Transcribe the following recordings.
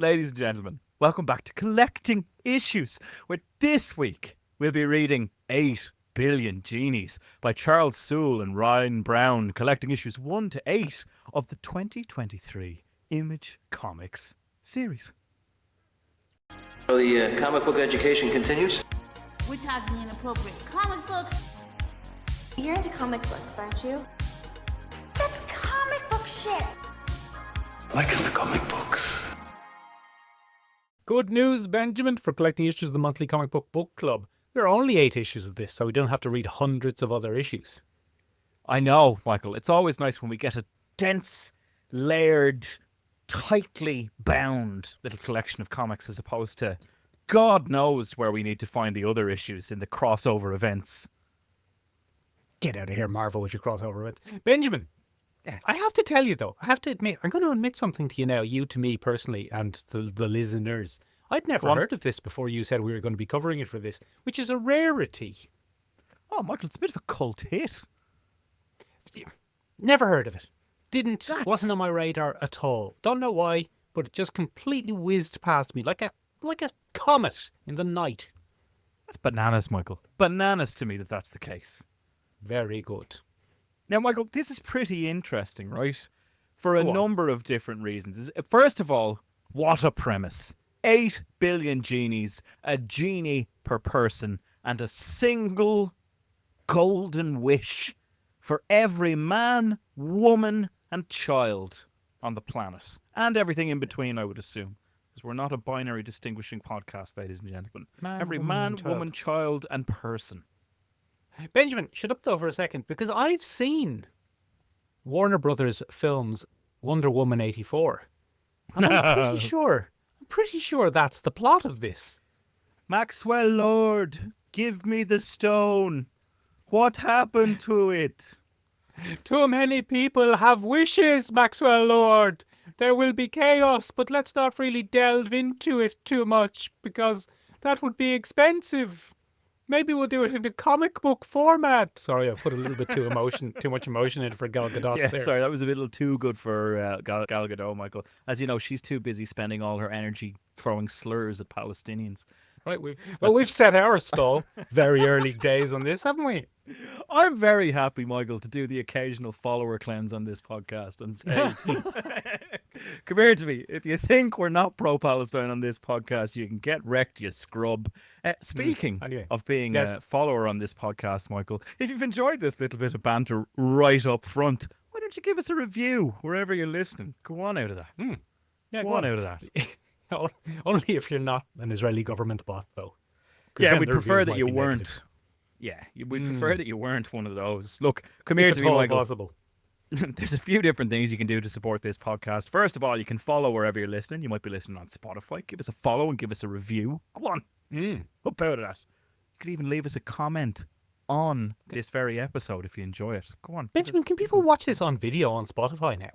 ladies and gentlemen, welcome back to Collecting Issues, where this week we'll be reading 8 Billion Genies by Charles Soule and Ryan Browne, collecting issues 1 to 8 of the 2023 Image Comics series. So the comic book education continues? We're talking inappropriate comic books. You're into comic books, aren't you? That's comic book shit. Like in the comic books. Good news, Benjamin, for collecting issues of the monthly comic book club. There are only 8 issues of this, so we don't have to read hundreds of other issues. I know, Michael. It's always nice when we get a dense, layered, tightly bound little collection of comics as opposed to God knows where we need to find the other issues in the crossover events. Get out of here, Marvel, with your crossover events. Benjamin, I have to tell you, though, I'm going to admit something to you now, you to me personally, and the listeners. I'd never heard of this before you said we were going to be covering it for this, which is a rarity. Oh, Michael, it's a bit of a cult hit. Never heard of it. Wasn't on my radar at all. Don't know why, but it just completely whizzed past me like a comet in the night. That's bananas, Michael. Bananas to me that's the case. Very good. Now, Michael, this is pretty interesting, right? For a number of different reasons. First of all, what a premise. 8 billion genies, a genie per person, and a single golden wish for every man, woman, and child on the planet. And everything in between, I would assume. Because we're not a binary distinguishing podcast, ladies and gentlemen. Every man, woman, child, and person. Benjamin, shut up though for a second, because I've seen Warner Brothers films Wonder Woman 84. And I'm pretty sure that's the plot of this. Maxwell Lord, give me the stone. What happened to it? Too many people have wishes, Maxwell Lord. There will be chaos, but let's not really delve into it too much because that would be expensive. Maybe we'll do it in a comic book format. Sorry, I put a little bit too much emotion in for Gal Gadot there. Sorry, that was a little too good for Gal Gadot, Michael. As you know, she's too busy spending all her energy throwing slurs at Palestinians. Right, we've set our stall very early days on this, haven't we? I'm very happy, Michael, to do the occasional follower cleanse on this podcast and say, come here to me. If you think we're not pro-Palestine on this podcast, you can get wrecked, you scrub. Speaking of being a follower on this podcast, Michael, if you've enjoyed this little bit of banter right up front, why don't you give us a review wherever you're listening? Go on out of that. Go on out of that. Only if you're not an Israeli government bot, though. Yeah, we'd prefer that you weren't. Yeah, we'd prefer that you weren't one of those. Look, come here to me, Michael. Possible. There's a few different things you can do to support this podcast. First of all, you can follow wherever you're listening. You might be listening on Spotify. Give us a follow and give us a review. Go on. Up out of that. You could even leave us a comment on this very episode if you enjoy it. Go on. Benjamin, can people watch this on video on Spotify now?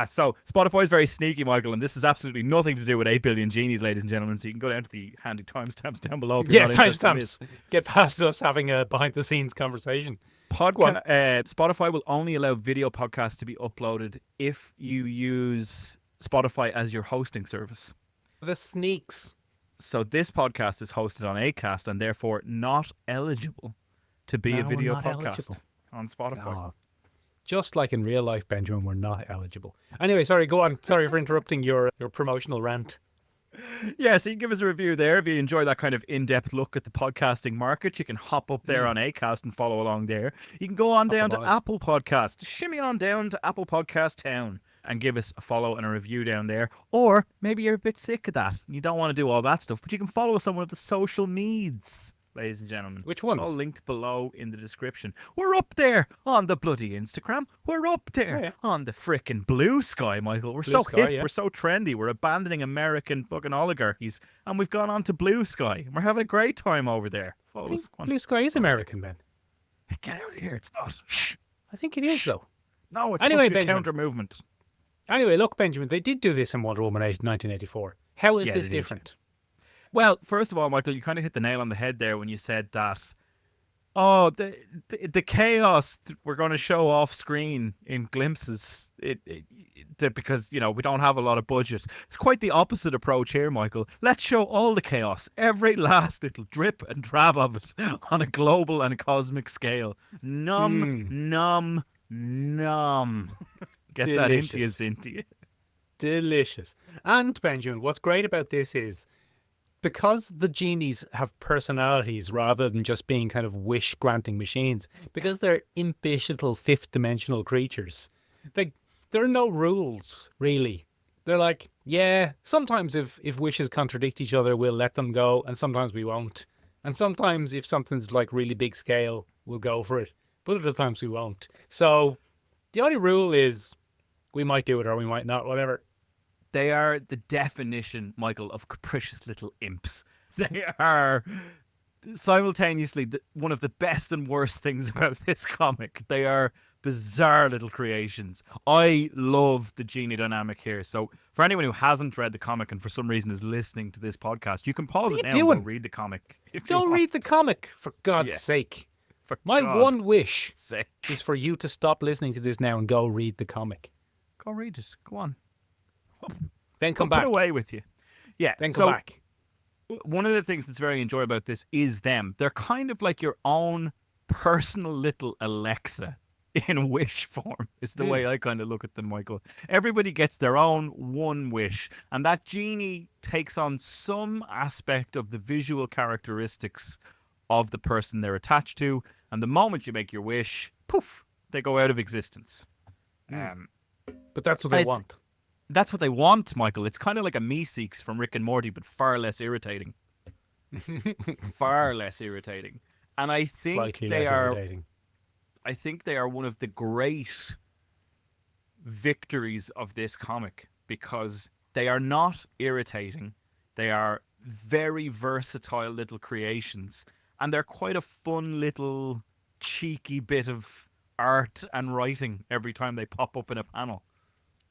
So, Spotify is very sneaky, Michael, and this has absolutely nothing to do with 8 Billion Genies, ladies and gentlemen, so you can go down to the handy timestamps down below. Yes, timestamps. Get past us having a behind-the-scenes conversation. Spotify will only allow video podcasts to be uploaded if you use Spotify as your hosting service. The sneaks. So this podcast is hosted on Acast and therefore not eligible to be a video podcast on Spotify. No. Just like in real life, Benjamin, we're not eligible. Anyway, sorry, go on. Sorry for interrupting your promotional rant. Yeah, so you can give us a review there. If you enjoy that kind of in-depth look at the podcasting market, you can hop up there on Acast and follow along there. You can go on down to Apple Podcast. Shimmy on down to Apple Podcast Town and give us a follow and a review down there. Or maybe you're a bit sick of that. You don't want to do all that stuff, but you can follow us on one of the social medias. Ladies and gentlemen. Which ones? It's all linked below in the description. We're up there on the bloody Instagram. We're up there on the frickin' Blue Sky, Michael. We're so hip. Yeah. We're so trendy. We're abandoning American fucking oligarchies and we've gone on to Blue Sky. And we're having a great time over there. Follow us. Blue Sky is American, Ben. Get out of here. It's not. Shh. I think it is, though. No, it's supposed to be a counter movement. Anyway, look, Benjamin, they did do this in Wonder Woman 1984. How is this different? Well, first of all, Michael, you kind of hit the nail on the head there when you said that Oh, the chaos we're going to show off screen in glimpses. Because we don't have a lot of budget. It's quite the opposite approach here, Michael. Let's show all the chaos, every last little drip and drab of it, on a global and cosmic scale. Nom. Get Delicious. that into you. Delicious. And Benjamin, what's great about this is because the genies have personalities rather than just being kind of wish-granting machines, because they're impish little fifth-dimensional creatures, there are no rules, really. They're like, yeah, sometimes if wishes contradict each other, we'll let them go, and sometimes we won't. And sometimes if something's like really big scale, we'll go for it. But other times we won't. So the only rule is we might do it or we might not, whatever. They are the definition, Michael, of capricious little imps. They are simultaneously one of the best and worst things about this comic. They are bizarre little creations. I love the genie dynamic here. So for anyone who hasn't read the comic and for some reason is listening to this podcast, you can pause it now and go read the comic. Don't read the comic, for God's sake. My one wish is for you to stop listening to this now and go read the comic. Go read it. Go on. Then come back. Put it away with you. Yeah. Then come back. One of the things that's very enjoyable about this is them. They're kind of like your own personal little Alexa in wish form, is the way I kind of look at them, Michael. Everybody gets their own one wish, and that genie takes on some aspect of the visual characteristics of the person they're attached to, and the moment you make your wish, poof, they go out of existence. But that's what they want. That's what they want, Michael. It's kind of like a Meeseeks from Rick and Morty, but far less irritating. Far less irritating. And I think Slightly less irritating. I think they are one of the great victories of this comic because they are not irritating. They are very versatile little creations, and they're quite a fun little cheeky bit of art and writing every time they pop up in a panel.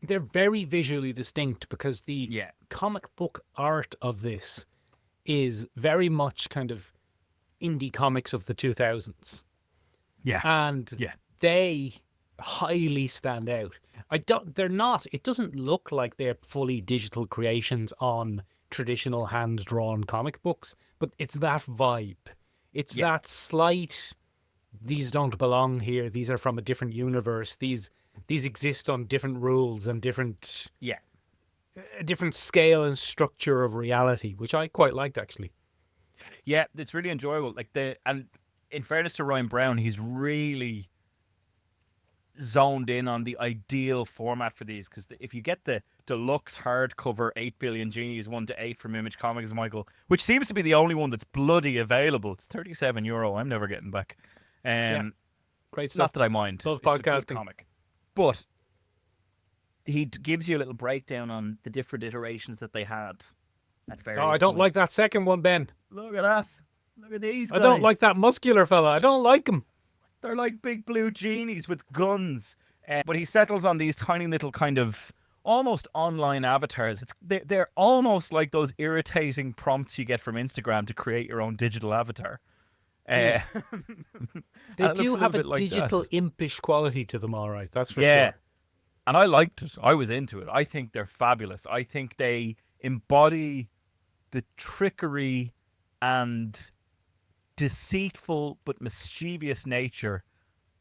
They're very visually distinct because the comic book art of this is very much kind of indie comics of the 2000s. Yeah. And they highly stand out. It doesn't look like they're fully digital creations on traditional hand-drawn comic books, but it's that vibe. It's that slight, these don't belong here, these are from a different universe, these exist on different rules and different a different scale and structure of reality, which I quite liked actually. Yeah, it's really enjoyable. And in fairness to Ryan Browne, he's really zoned in on the ideal format for these, because if you get the deluxe hardcover 8 Billion Genies 1-8 from Image Comics, Michael, which seems to be the only one that's bloody available. It's €37. I'm never getting back. Great stuff. Not that I mind. Love it's a podcasting. good comic. But he gives you a little breakdown on the different iterations that they had at various I don't like points. that second one, Ben. Look at that. Look at these guys. I don't like that muscular fella. I don't like him. They're like big blue genies with guns. But he settles on these tiny little kind of almost online avatars. They're almost like those irritating prompts you get from Instagram to create your own digital avatar. They do have a like digital that. impish quality to them, all right. That's for sure. And I liked it. I was into it. I think they're fabulous. I think they embody the trickery and deceitful but mischievous nature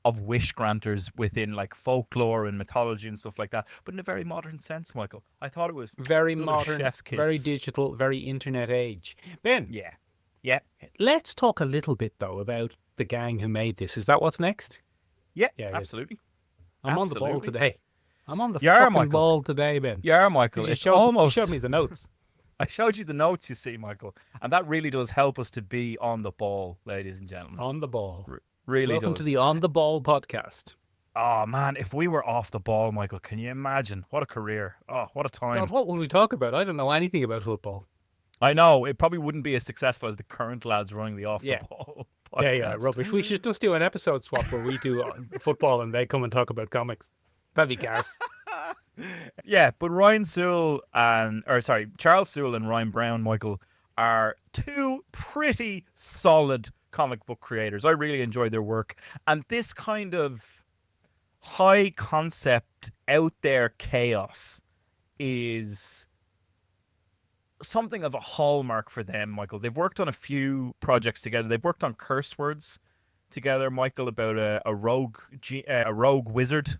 of wish granters within like folklore and mythology and stuff like that, but in a very modern sense, Michael. I thought it was Very a modern, chef's kiss. very digital, very internet age. Ben, Yeah. let's talk a little bit, though, about the gang who made this. Is that what's next? Yeah, Yeah, it is. absolutely. I'm on the ball today. I'm on the You are, fucking Michael. ball today, Ben. Yeah, Michael. You It's showed, almost. you showed me the notes. I showed you the notes, you see, Michael, and that really does help us to be on the ball, ladies and gentlemen. On the ball. Really Welcome does. to the On the Ball podcast. Oh man, if we were off the ball, Michael, can you imagine? What a career! Oh, what a time! God, what would we talk about? I don't know anything about football. I know it probably wouldn't be as successful as the current lads running the off the ball. Yeah, podcast. rubbish. We should just do an episode swap where we do football and they come and talk about comics. That'd be gas. Yeah, but Charles Soule and Ryan Browne, Michael, are two pretty solid comic book creators. I really enjoy their work. And this kind of high concept, out there chaos is something of a hallmark for them, Michael. They've worked on a few projects together. They've worked on Curse Words together, Michael, about a rogue wizard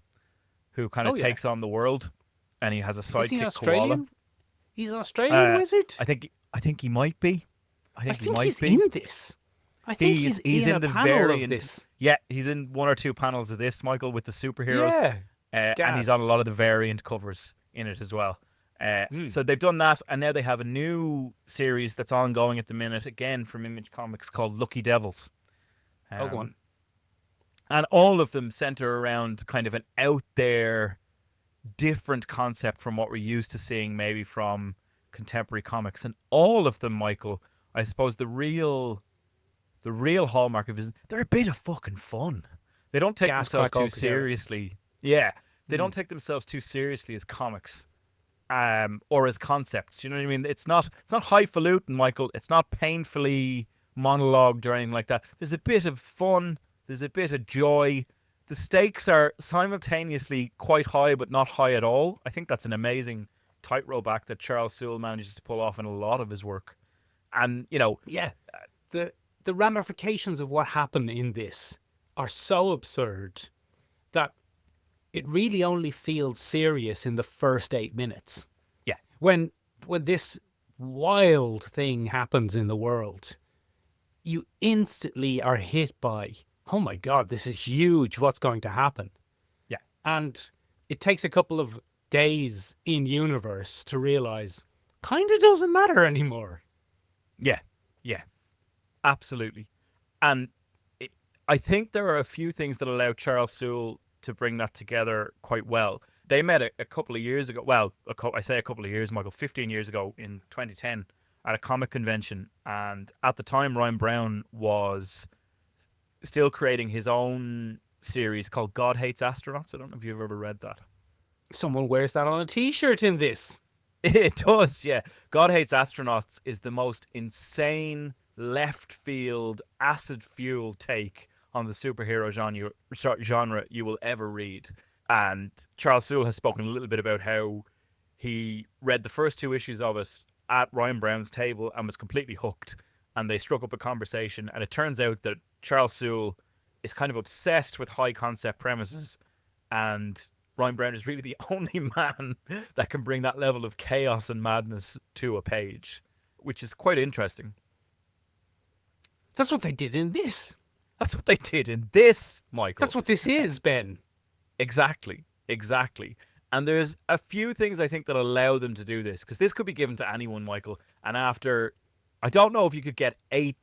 who kind of takes on the world, and he has a sidekick, Is he koala. Australian? He's an Australian wizard? I think he might be. I think he might he's be. in this. I think he's in the a panel variant. of this. Yeah, he's in one or two panels of this, Michael, with the superheroes. Yeah. And he's on a lot of the variant covers in it as well. So they've done that, and now they have a new series that's ongoing at the minute, again from Image Comics, called Lucky Devils. Go on. And all of them center around kind of an out there, different concept from what we're used to seeing maybe from contemporary comics. And all of them, Michael, I suppose the real hallmark of it is they're a bit of fucking fun. They don't take themselves too seriously. Yeah. They don't take themselves too seriously as comics. Or as concepts. You know what I mean? It's not highfalutin, Michael. It's not painfully monologued or anything like that. There's a bit of fun. There's a bit of joy. The stakes are simultaneously quite high, but not high at all. I think that's an amazing tightrope act that Charles Soule manages to pull off in a lot of his work. And, you know... Yeah. The ramifications of what happened in this are so absurd that it really only feels serious in the first 8 minutes. Yeah. When this wild thing happens in the world, you instantly are hit by, oh my God, this is huge. What's going to happen? Yeah. And it takes a couple of days in universe to realize kind of doesn't matter anymore. Yeah. Yeah. Absolutely. And I think there are a few things that allow Charles Soule to bring that together quite well. They met a couple of years ago. Well, I say a couple of years, Michael, 15 years ago in 2010 at a comic convention. And at the time, Browne was still creating his own series called God Hates Astronauts. I don't know if you've ever read that. Someone wears that on a t-shirt in this. It does, yeah. God Hates Astronauts is the most insane left field acid fuel take on the superhero genre you will ever read. And Charles Soule has spoken a little bit about how he read the first 2 issues of it at Ryan Browne's table and was completely hooked, and they struck up a conversation. And it turns out that Charles Soule is kind of obsessed with high concept premises, and Ryan Browne is really the only man that can bring that level of chaos and madness to a page, which is quite interesting. That's what they did in this. That's what they did in this, Michael. That's what this is, Ben. Exactly. And there's a few things I think that allow them to do this, because this could be given to anyone, Michael. And after, I don't know if you could get 8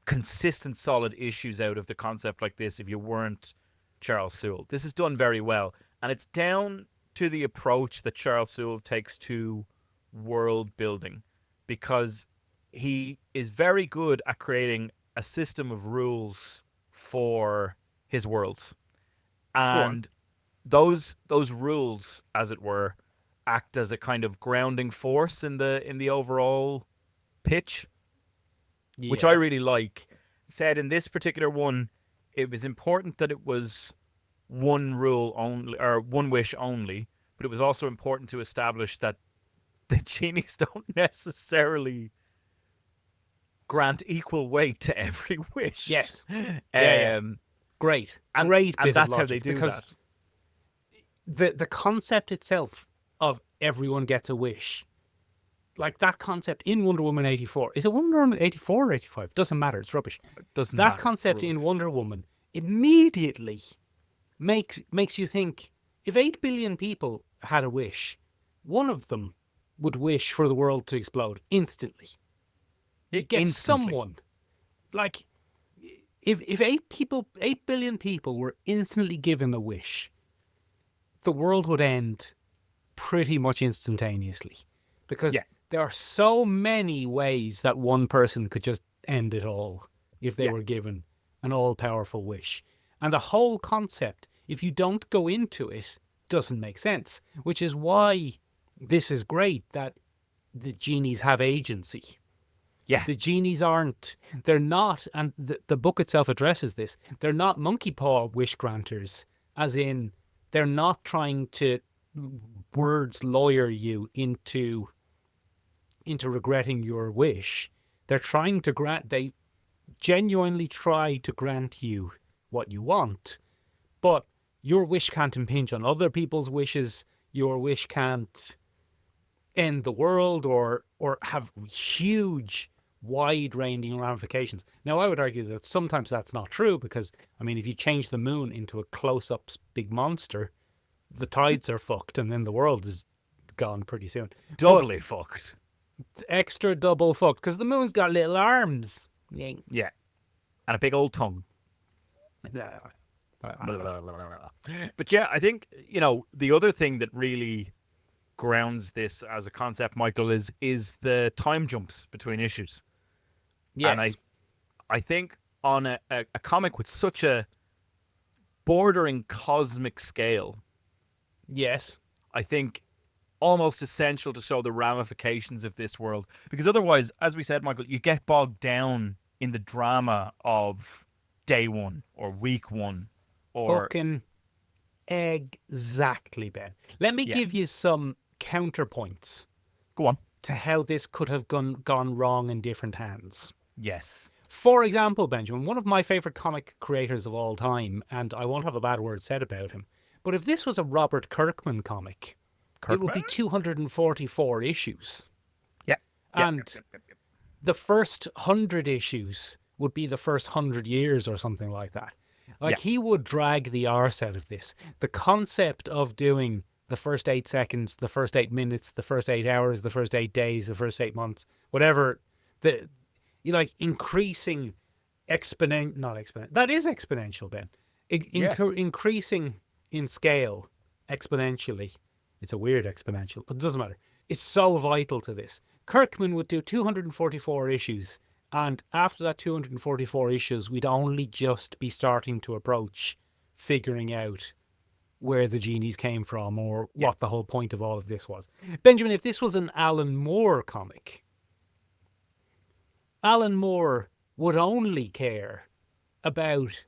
consistent, solid issues out of the concept like this if you weren't Charles Soule. This is done very well. And it's down to the approach that Charles Soule takes to world building, because he is very good at creating a system of rules for his worlds. And those rules, as it were, act as a kind of grounding force in the overall pitch, which I really like. Said in this particular one, it was important that it was one rule only, or one wish only, but it was also important to establish that the genies don't necessarily grant equal weight to every wish. Yes. Great. And that's how they do that. The concept itself of everyone gets a wish, like that concept in Wonder Woman 84. Is it Wonder Woman 84 or 85? Doesn't matter. It's rubbish. Doesn't that matter. concept in Wonder Woman immediately makes you think, if 8 billion people had a wish, one of them would wish for the world to explode instantly. It gets someone. Like, if 8 billion people were instantly given a wish, the world would end pretty much instantaneously. Because there are so many ways that one person could just end it all if they were given an all-powerful wish. And the whole concept, if you don't go into it, doesn't make sense. Which is why this is great, that the genies have agency. Yeah. The genies aren't, they're not, and the book itself addresses this, they're not monkey paw wish granters, as in, they're not trying to words lawyer you into regretting your wish. They're trying to they genuinely try to grant you what you want, but your wish can't impinge on other people's wishes. Your wish can't end the world or have huge, wide-ranging ramifications. Now, I would argue that sometimes that's not true because, I mean, if you change the moon into a close-up big monster, the tides are fucked and then the world is gone pretty soon. Doubly fucked. Extra double fucked because the moon's got little arms. Yeah. And a big old tongue. But yeah, I think, the other thing that really grounds this as a concept, Michael, is the time jumps between issues. Yes. And I think on a comic with such a bordering cosmic scale, yes, I think almost essential to show the ramifications of this world. Because otherwise, as we said, Michael, you get bogged down in the drama of day one or week one. Or fucking exactly, Ben. Let me give you some counterpoints. Go on. To how this could have gone wrong in different hands. Yes. For example, Benjamin, one of my favourite comic creators of all time, and I won't have a bad word said about him, but if this was a Robert Kirkman comic, it would be 244 issues. Yeah. And the first 100 issues would be the first 100 years or something like that. Like, he would drag the arse out of this. The concept of doing the first 8 seconds, the first 8 minutes, the first 8 hours, the first 8 days, the first 8 months, whatever, increasing not exponential. That is exponential, Ben. Increasing in scale exponentially. It's a weird exponential, but it doesn't matter. It's so vital to this. Kirkman would do 244 issues, and after that 244 issues, we'd only just be starting to approach figuring out where the genies came from or what the whole point of all of this was. Benjamin, if this was an Alan Moore comic, Alan Moore would only care about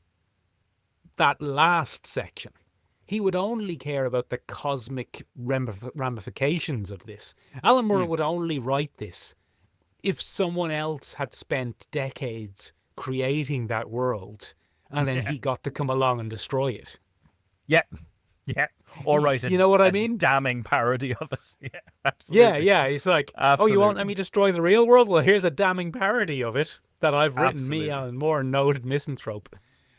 that last section. He would only care about the cosmic ramifications of this. Alan Moore would only write this if someone else had spent decades creating that world and then he got to come along and destroy it. Yeah. Yeah. Or write you know what I mean? Damning parody of it. Yeah, absolutely. Yeah. It's like, absolutely. Oh, you won't let me destroy the real world? Well, here's a damning parody of it that I've written, Absolutely. me, Alan Moore, noted misanthrope.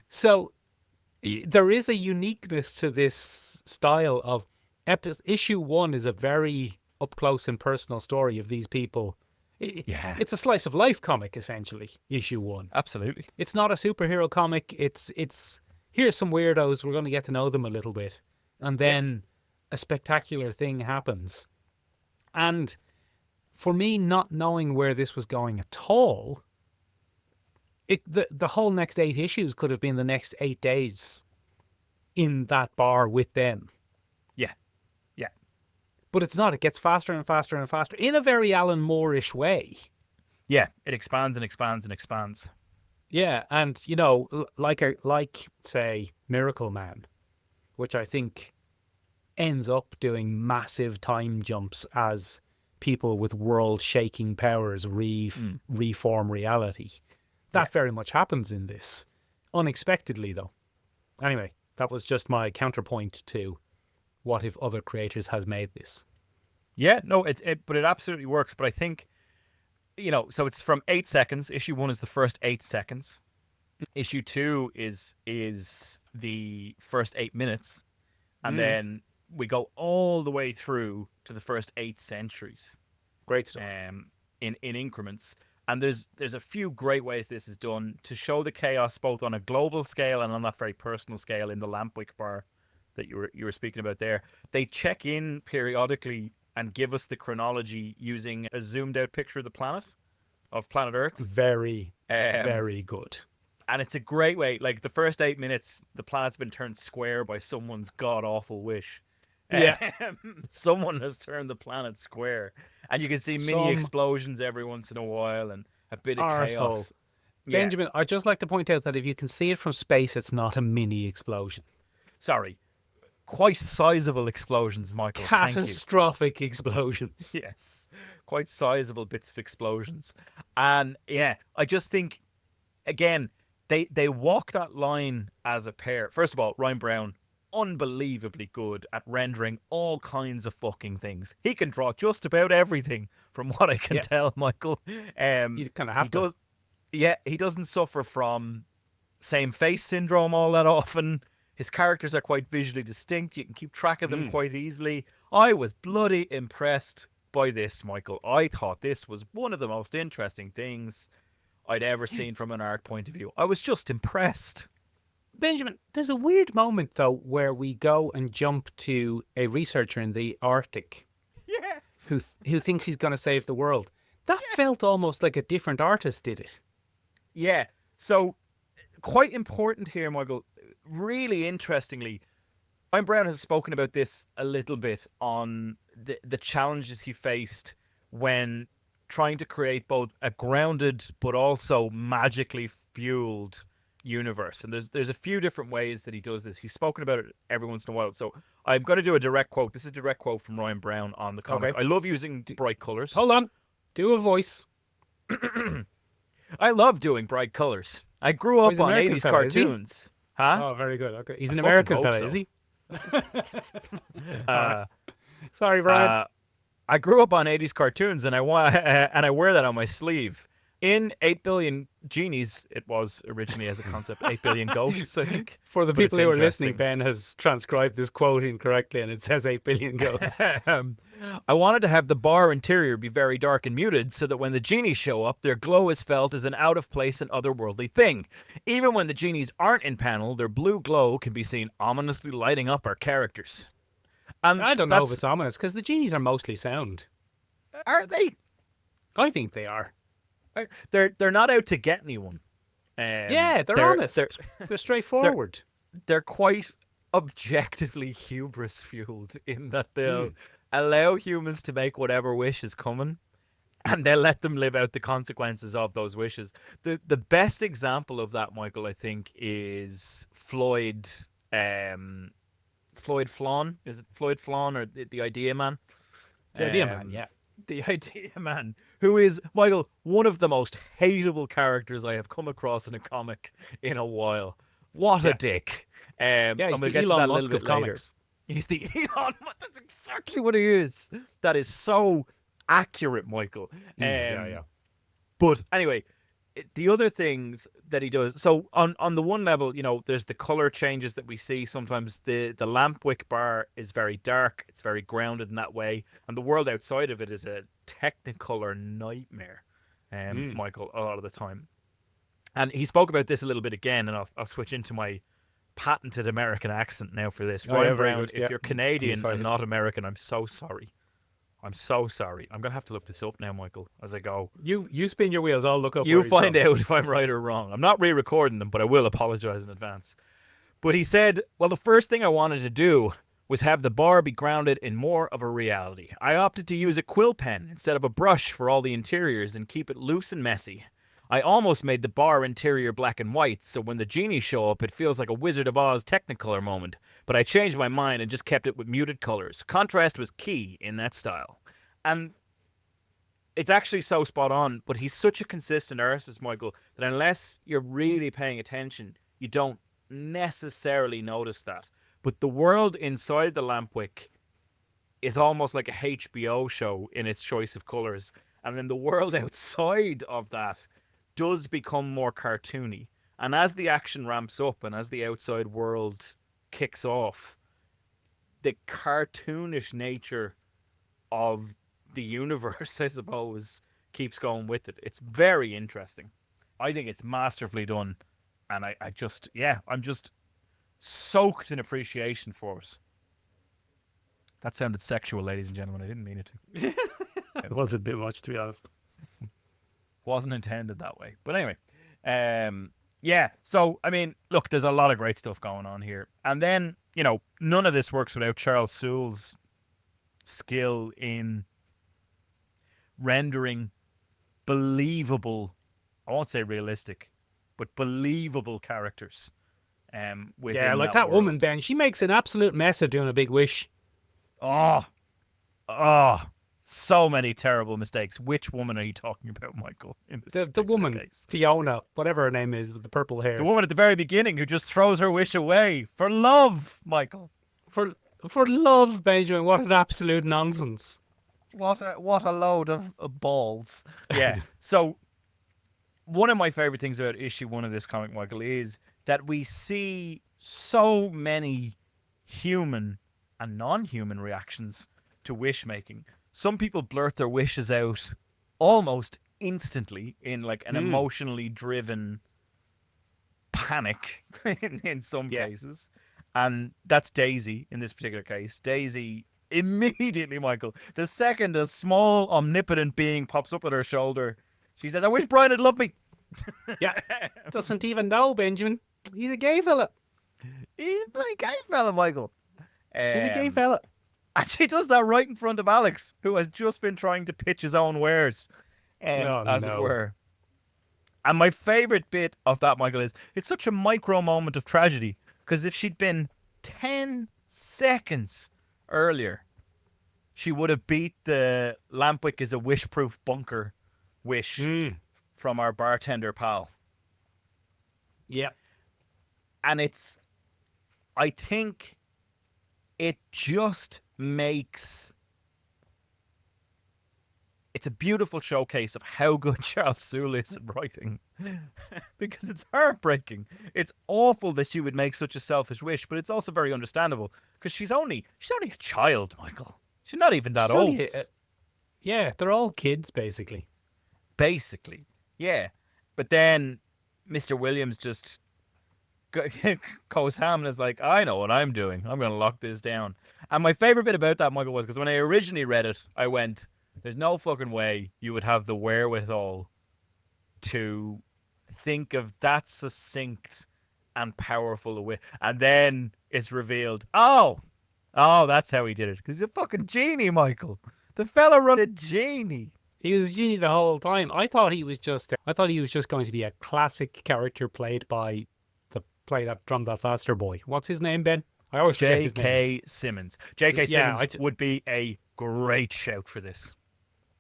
So there is a uniqueness to this style of issue 1 is a very up close and personal story of these people. It's a slice of life comic, essentially, issue 1. Absolutely. It's not a superhero comic. It's here's some weirdos. We're going to get to know them a little bit. And then a spectacular thing happens. And for me, not knowing where this was going at all, the whole next 8 issues could have been the next 8 days in that bar with them. Yeah. But it's not. It gets faster and faster and faster in a very Alan Moore-ish way. Yeah, it expands and expands and expands. Yeah, and, like say, Miracle Man, which I think ends up doing massive time jumps as people with world-shaking powers reform reality. That very much happens in this. Unexpectedly, though. Anyway, that was just my counterpoint to what if other creators has made this. Yeah, no, but it absolutely works. But I think, so it's from 8 seconds. Issue 1 is the first 8 seconds. Issue 2 is the first 8 minutes. And then we go all the way through to the first 8 centuries. Great stuff. In increments. And there's a few great ways this is done to show the chaos both on a global scale and on that very personal scale in the Lampwick bar that you were speaking about there. They check in periodically and give us the chronology using a zoomed out picture of the planet Earth. Very, very good. And it's a great way. Like the first 8 minutes, the planet's been turned square by someone's god awful wish. Yeah. Someone has turned the planet square. And you can see mini explosions every once in a while. And a bit of Arsehole. chaos. Yeah. Benjamin, I'd just like to point out that if you can see it from space, it's not a mini explosion. Sorry. Quite sizable explosions, Michael. Thank you. Catastrophic explosions. Yes. Quite sizable bits of explosions. And yeah, I just think, again, they walk that line as a pair. First of all, Ryan Browne, unbelievably good at rendering all kinds of fucking things. He can draw just about everything, from what I can tell, Michael. You kind of have to. Yeah, he doesn't suffer from same face syndrome all that often. His characters are quite visually distinct. You can keep track of them quite easily. I was bloody impressed by this, Michael. I thought this was one of the most interesting things I'd ever seen from an art point of view. I was just impressed. Benjamin, there's a weird moment, though, where we go and jump to a researcher in the Arctic. Yeah. Who thinks he's going to save the world. That felt almost like a different artist did it. Yeah. So, quite important here, Michael. Really interestingly, Ryan Browne has spoken about this a little bit on the challenges he faced when trying to create both a grounded but also magically fueled universe. And there's a few different ways that he does this. He's spoken about it every once in a while. So I'm going to do a direct quote. This is a direct quote from Ryan Browne on the comic. Okay. I love using bright colors. Hold on. Do a voice. I love doing bright colors. I grew up he's an on American 80s fella, is he? cartoons. Huh? Oh, very good. Okay. He's an fucking American hope fella, so. is he? Sorry, Brian. I grew up on 80s cartoons, and I wear that on my sleeve. In 8 Billion Genies, it was originally as a concept, 8 Billion Ghosts, I think. For the But it's people who are listening, interesting. Ben has transcribed this quote incorrectly, and it says 8 billion ghosts. I wanted to have the bar interior be very dark and muted so that when the genies show up, their glow is felt as an out-of-place and otherworldly thing. Even when the genies aren't in panel, their blue glow can be seen ominously lighting up our characters. And I don't know if it's ominous, because the genies are mostly sound. Are they? I think they are. They're not out to get anyone. Yeah, they're honest. They're straightforward. They're quite objectively hubris fueled in that they'll allow humans to make whatever wish is coming, and they'll let them live out the consequences of those wishes. The best example of that, Michael, I think, is Floyd Flawn. Is it Floyd Flawn or the Idea Man? The Idea Man, yeah. The Idea Man, who is, Michael, one of the most hateable characters I have come across in a comic in a while. What a dick. Yeah, he's and we'll the get to Elon that a Musk little of bit later. comics. He's the Elon Musk. That's exactly what he is. That is so accurate, Michael. Yeah. But anyway, the other things that he does. So on the one level, you know, there's the color changes that we see. Sometimes the lamp wick bar is very dark. It's very grounded in that way, and the world outside of it is a technicolor nightmare. Michael, a lot of the time. And he spoke about this a little bit again, and I'll switch into my patented American accent now for this. Oh, yeah, Ryan very Browne, good. if Yeah. you're Canadian excited. and not American, I'm so sorry. I'm so sorry. I'm going to have to look this up now, Michael, as I go. You spin your wheels. I'll look up. You where he's find from. out if I'm right or wrong. I'm not re-recording them, but I will apologize in advance. But he said, well, the first thing I wanted to do was have the bar be grounded in more of a reality. I opted to use a quill pen instead of a brush for all the interiors and keep it loose and messy. I almost made the bar interior black and white, so when the genies show up, it feels like a Wizard of Oz Technicolor moment. But I changed my mind and just kept it with muted colors. Contrast was key in that style. And it's actually so spot on, but he's such a consistent artist, Michael, that unless you're really paying attention, you don't necessarily notice that. But the world inside the Lampwick is almost like a HBO show in its choice of colors. And then the world outside of that does become more cartoony. And as the action ramps up and as the outside world kicks off, the cartoonish nature of the universe, I suppose, keeps going with it. It's very interesting. I think it's masterfully done. And I'm just soaked in appreciation for it. That sounded sexual, ladies and gentlemen. I didn't mean it to. It was a bit much, to be honest. Wasn't intended that way. But anyway, yeah. So, I mean, look, there's a lot of great stuff going on here. And then, you know, none of this works without Charles Soule's skill in rendering believable I won't say realistic, but believable characters. Within Yeah, like that world. woman, Ben. She makes an absolute mess of doing a big wish. Oh, so many terrible mistakes. Which woman are you talking about, Michael? In this The particular woman, case? Fiona, whatever her name is, with the purple hair. The woman at the very beginning who just throws her wish away for love, Michael. For love, Benjamin, what an absolute nonsense. What a load of balls. Yeah. So one of my favorite things about issue 1 of this comic, Michael, is that we see so many human and non-human reactions to wish making. Some people blurt their wishes out almost instantly in like an emotionally driven panic in some cases. And that's Daisy in this particular case. Daisy immediately, Michael, the second a small omnipotent being pops up at her shoulder, she says, I wish Browne had loved me. Yeah. Doesn't even know, Benjamin. He's a gay fella. He's a bloody gay fella, Michael. He's a gay fella. And she does that right in front of Alex, who has just been trying to pitch his own wares, as it were. And my favourite bit of that, Michael, is it's such a micro moment of tragedy, because if she'd been 10 seconds earlier, she would have beat the Lampwick is a wish-proof bunker wish from our bartender pal. Yep. And I think it just makes... It's a beautiful showcase of how good Charles Soule is at writing. Because it's heartbreaking. It's awful that she would make such a selfish wish, but it's also very understandable. Because she's only a child, Michael. She's not even that old. Yeah, they're all kids, basically. Basically, yeah. But then Mr. Williams just goes ham and is like, I know what I'm doing. I'm going to lock this down. And my favorite bit about that, Michael, was because when I originally read it, I went, there's no fucking way you would have the wherewithal to think of that succinct and powerful a way. And then it's revealed, oh, that's how he did it. Because he's a fucking genie, Michael. The fella run a genie. He was a genie the whole time. I thought he was just going to be a classic character played by the play that drum that faster boy. What's his name, Ben? I always forget his name. J.K. Simmons. J.K. Simmons would be a great shout for this.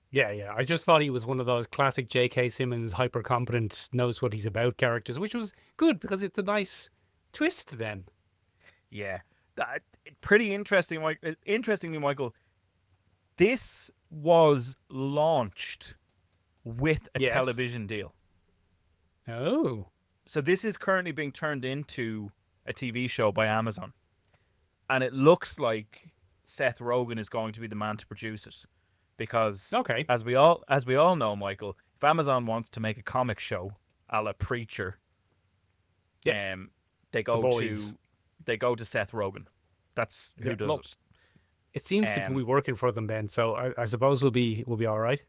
Yeah. I just thought he was one of those classic J.K. Simmons, hyper competent, knows what he's about characters, which was good because it's a nice twist then. Yeah. Pretty interesting. Interestingly, Michael, this was launched with a television deal. Oh. So this is currently being turned into a TV show by Amazon. And it looks like Seth Rogen is going to be the man to produce it. Because as we all know, Michael, if Amazon wants to make a comic show a la Preacher, they go to Seth Rogen. That's who does it. It seems to be working for them, Ben. So I suppose we'll be all right.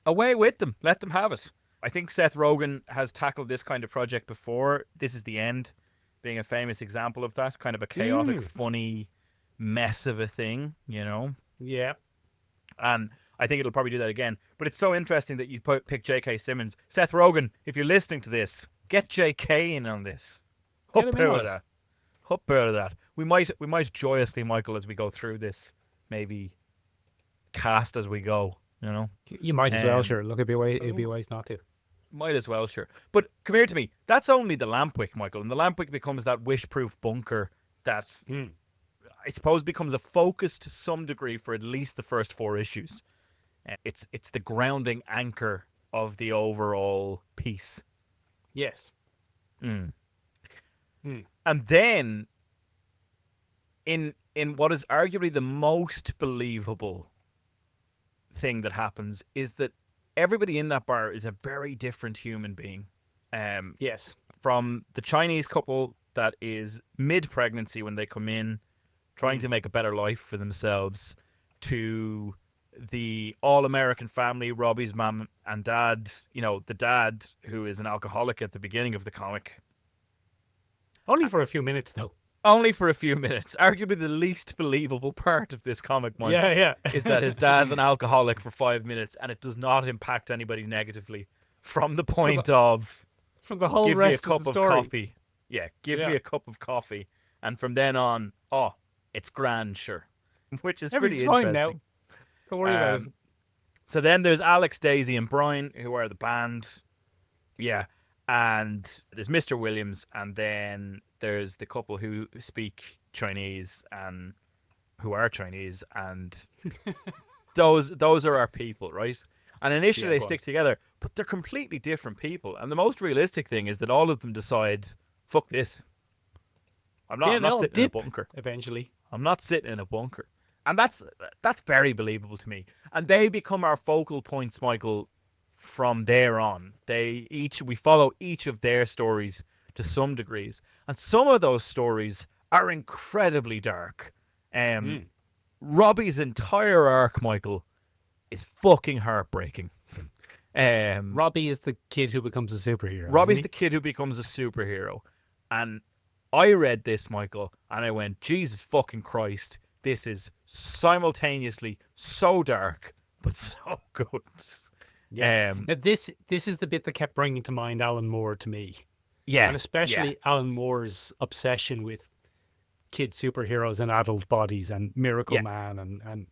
Away with them. Let them have it. I think Seth Rogen has tackled this kind of project before. This is the End, being a famous example of that. Kind of a chaotic, funny mess of a thing, you know? Yeah. And I think it'll probably do that again. But it's so interesting that you pick J.K. Simmons. Seth Rogen, if you're listening to this, get J.K. in on this. Up out of that. We might joyously, Michael, as we go through this, maybe cast as we go, you know? You might as well, sure. Look, it'd be wise not to. Might as well, sure. But come here to me. That's only the Lampwick, Michael. And the Lampwick becomes that wish-proof bunker that I suppose becomes a focus to some degree for at least the first 4 issues. It's the grounding anchor of the overall piece. Yes. And then, in what is arguably the most believable thing that happens, is that everybody in that bar is a very different human being. Yes. From the Chinese couple that is mid-pregnancy when they come in, trying to make a better life for themselves, to the all-American family, Robbie's mom and dad, you know, the dad who is an alcoholic at the beginning of the comic. Only for a few minutes, though. Only for a few minutes. Arguably the least believable part of this comic, Mike, yeah. is that his dad's an alcoholic for 5 minutes and it does not impact anybody negatively from the point of From the whole give me a rest cup of the of story. coffee. Yeah, give me a cup of coffee. And from then on, it's grand, sure. Which is pretty Everything's fine now. interesting. Don't worry about it. So then there's Alex, Daisy, and Browne, who are the band. Yeah. And there's Mr. Williams, and then there's the couple who speak Chinese and who are Chinese, and those are our people, right? And initially they stick together, but they're completely different people. And the most realistic thing is that all of them decide, fuck this. I'm not sitting in a bunker. Eventually. I'm not sitting in a bunker. And that's very believable to me. And they become our focal points, Michael, from there on. We follow each of their stories to some degrees. And some of those stories are incredibly dark. Robbie's entire arc, Michael, is fucking heartbreaking. Robbie is the kid who becomes a superhero. Robbie's the kid who becomes a superhero. And I read this, Michael, and I went, Jesus fucking Christ, this is simultaneously so dark, but so good. Yeah. Now this is the bit that kept bringing to mind Alan Moore to me. Yeah. And especially Alan Moore's obsession with kid superheroes in adult bodies and Miracle Man and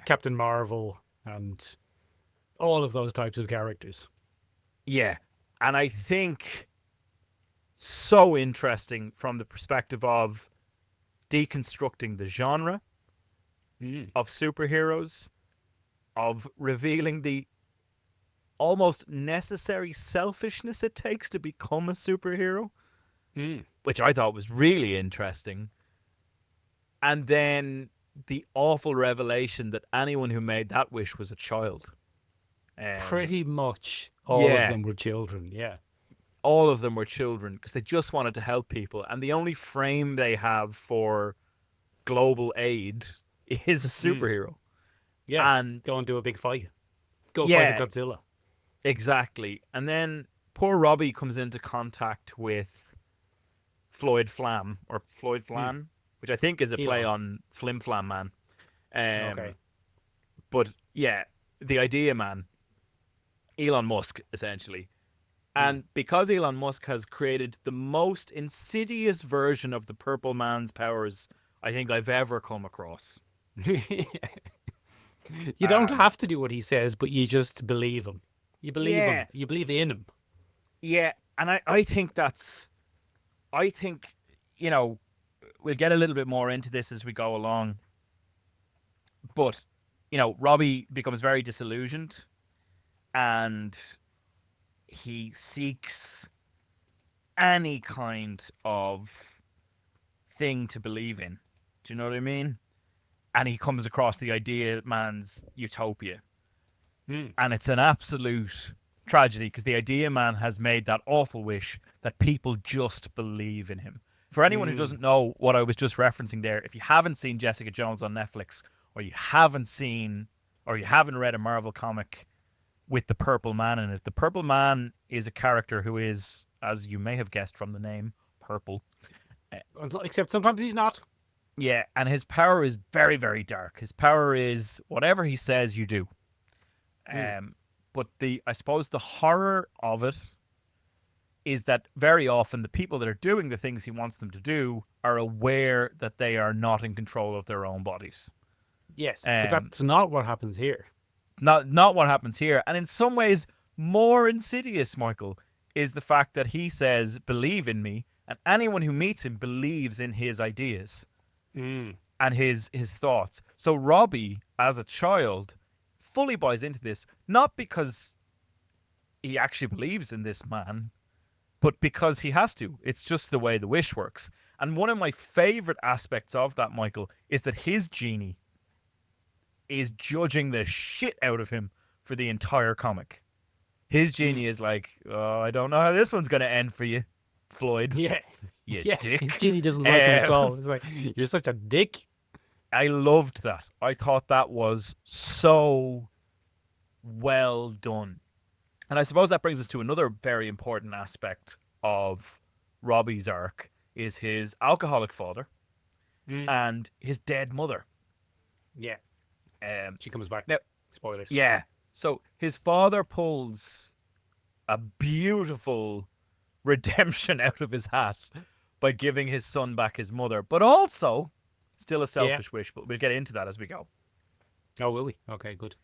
Captain Marvel and all of those types of characters. Yeah. And I think so interesting from the perspective of deconstructing the genre of superheroes, of revealing the almost necessary selfishness it takes to become a superhero, which I thought was really interesting. And then the awful revelation that anyone who made that wish was a child. Pretty much all of them were children, All of them were children because they just wanted to help people. And the only frame they have for global aid is a superhero. Yeah, and go and do a big fight. Go fight a Godzilla. Exactly. And then poor Robbie comes into contact with Floyd Flam, which I think is a play on Flim Flam Man. Okay. But yeah, the idea man, Elon Musk, essentially. And because Elon Musk has created the most insidious version of the Purple Man's powers I think I've ever come across. You don't have to do what he says, but you just believe him. You believe him. You believe in him. Yeah, and I think you know, we'll get a little bit more into this as we go along. But, you know, Robbie becomes very disillusioned and he seeks any kind of thing to believe in. Do you know what I mean? And he comes across the idea man's utopia. And it's an absolute tragedy because the idea man has made that awful wish that people just believe in him. For anyone who doesn't know what I was just referencing there, if you haven't seen Jessica Jones on Netflix, or you haven't read a Marvel comic with the Purple Man in it, the Purple Man is a character who is, as you may have guessed from the name, purple. Except sometimes he's not. Yeah, and his power is very, very dark. His power is whatever he says, you do. But I suppose the horror of it is that very often the people that are doing the things he wants them to do are aware that they are not in control of their own bodies. Yes, but that's not what happens here. Not what happens here. And in some ways, more insidious, Michael, is the fact that he says, believe in me, and anyone who meets him believes in his ideas and his thoughts. So Robbie, as a child, fully buys into this, not because he actually believes in this man, but because he has to. It's just the way the wish works. And one of my favorite aspects of that, Michael, is that his genie is judging the shit out of him for the entire comic. His genie is like, oh, I don't know how this one's going to end for you, Floyd. Yeah. You yeah. dick. His genie doesn't like him at all. It's like, you're such a dick. I loved that. I thought that was so well done. And I suppose that brings us to another very important aspect of Robbie's arc is his alcoholic father and his dead mother. Yeah. She comes back. Now, spoilers. Yeah. So his father pulls a beautiful redemption out of his hat by giving his son back his mother, but also still a selfish wish. But we'll get into that as we go. Oh, will we? Okay, good.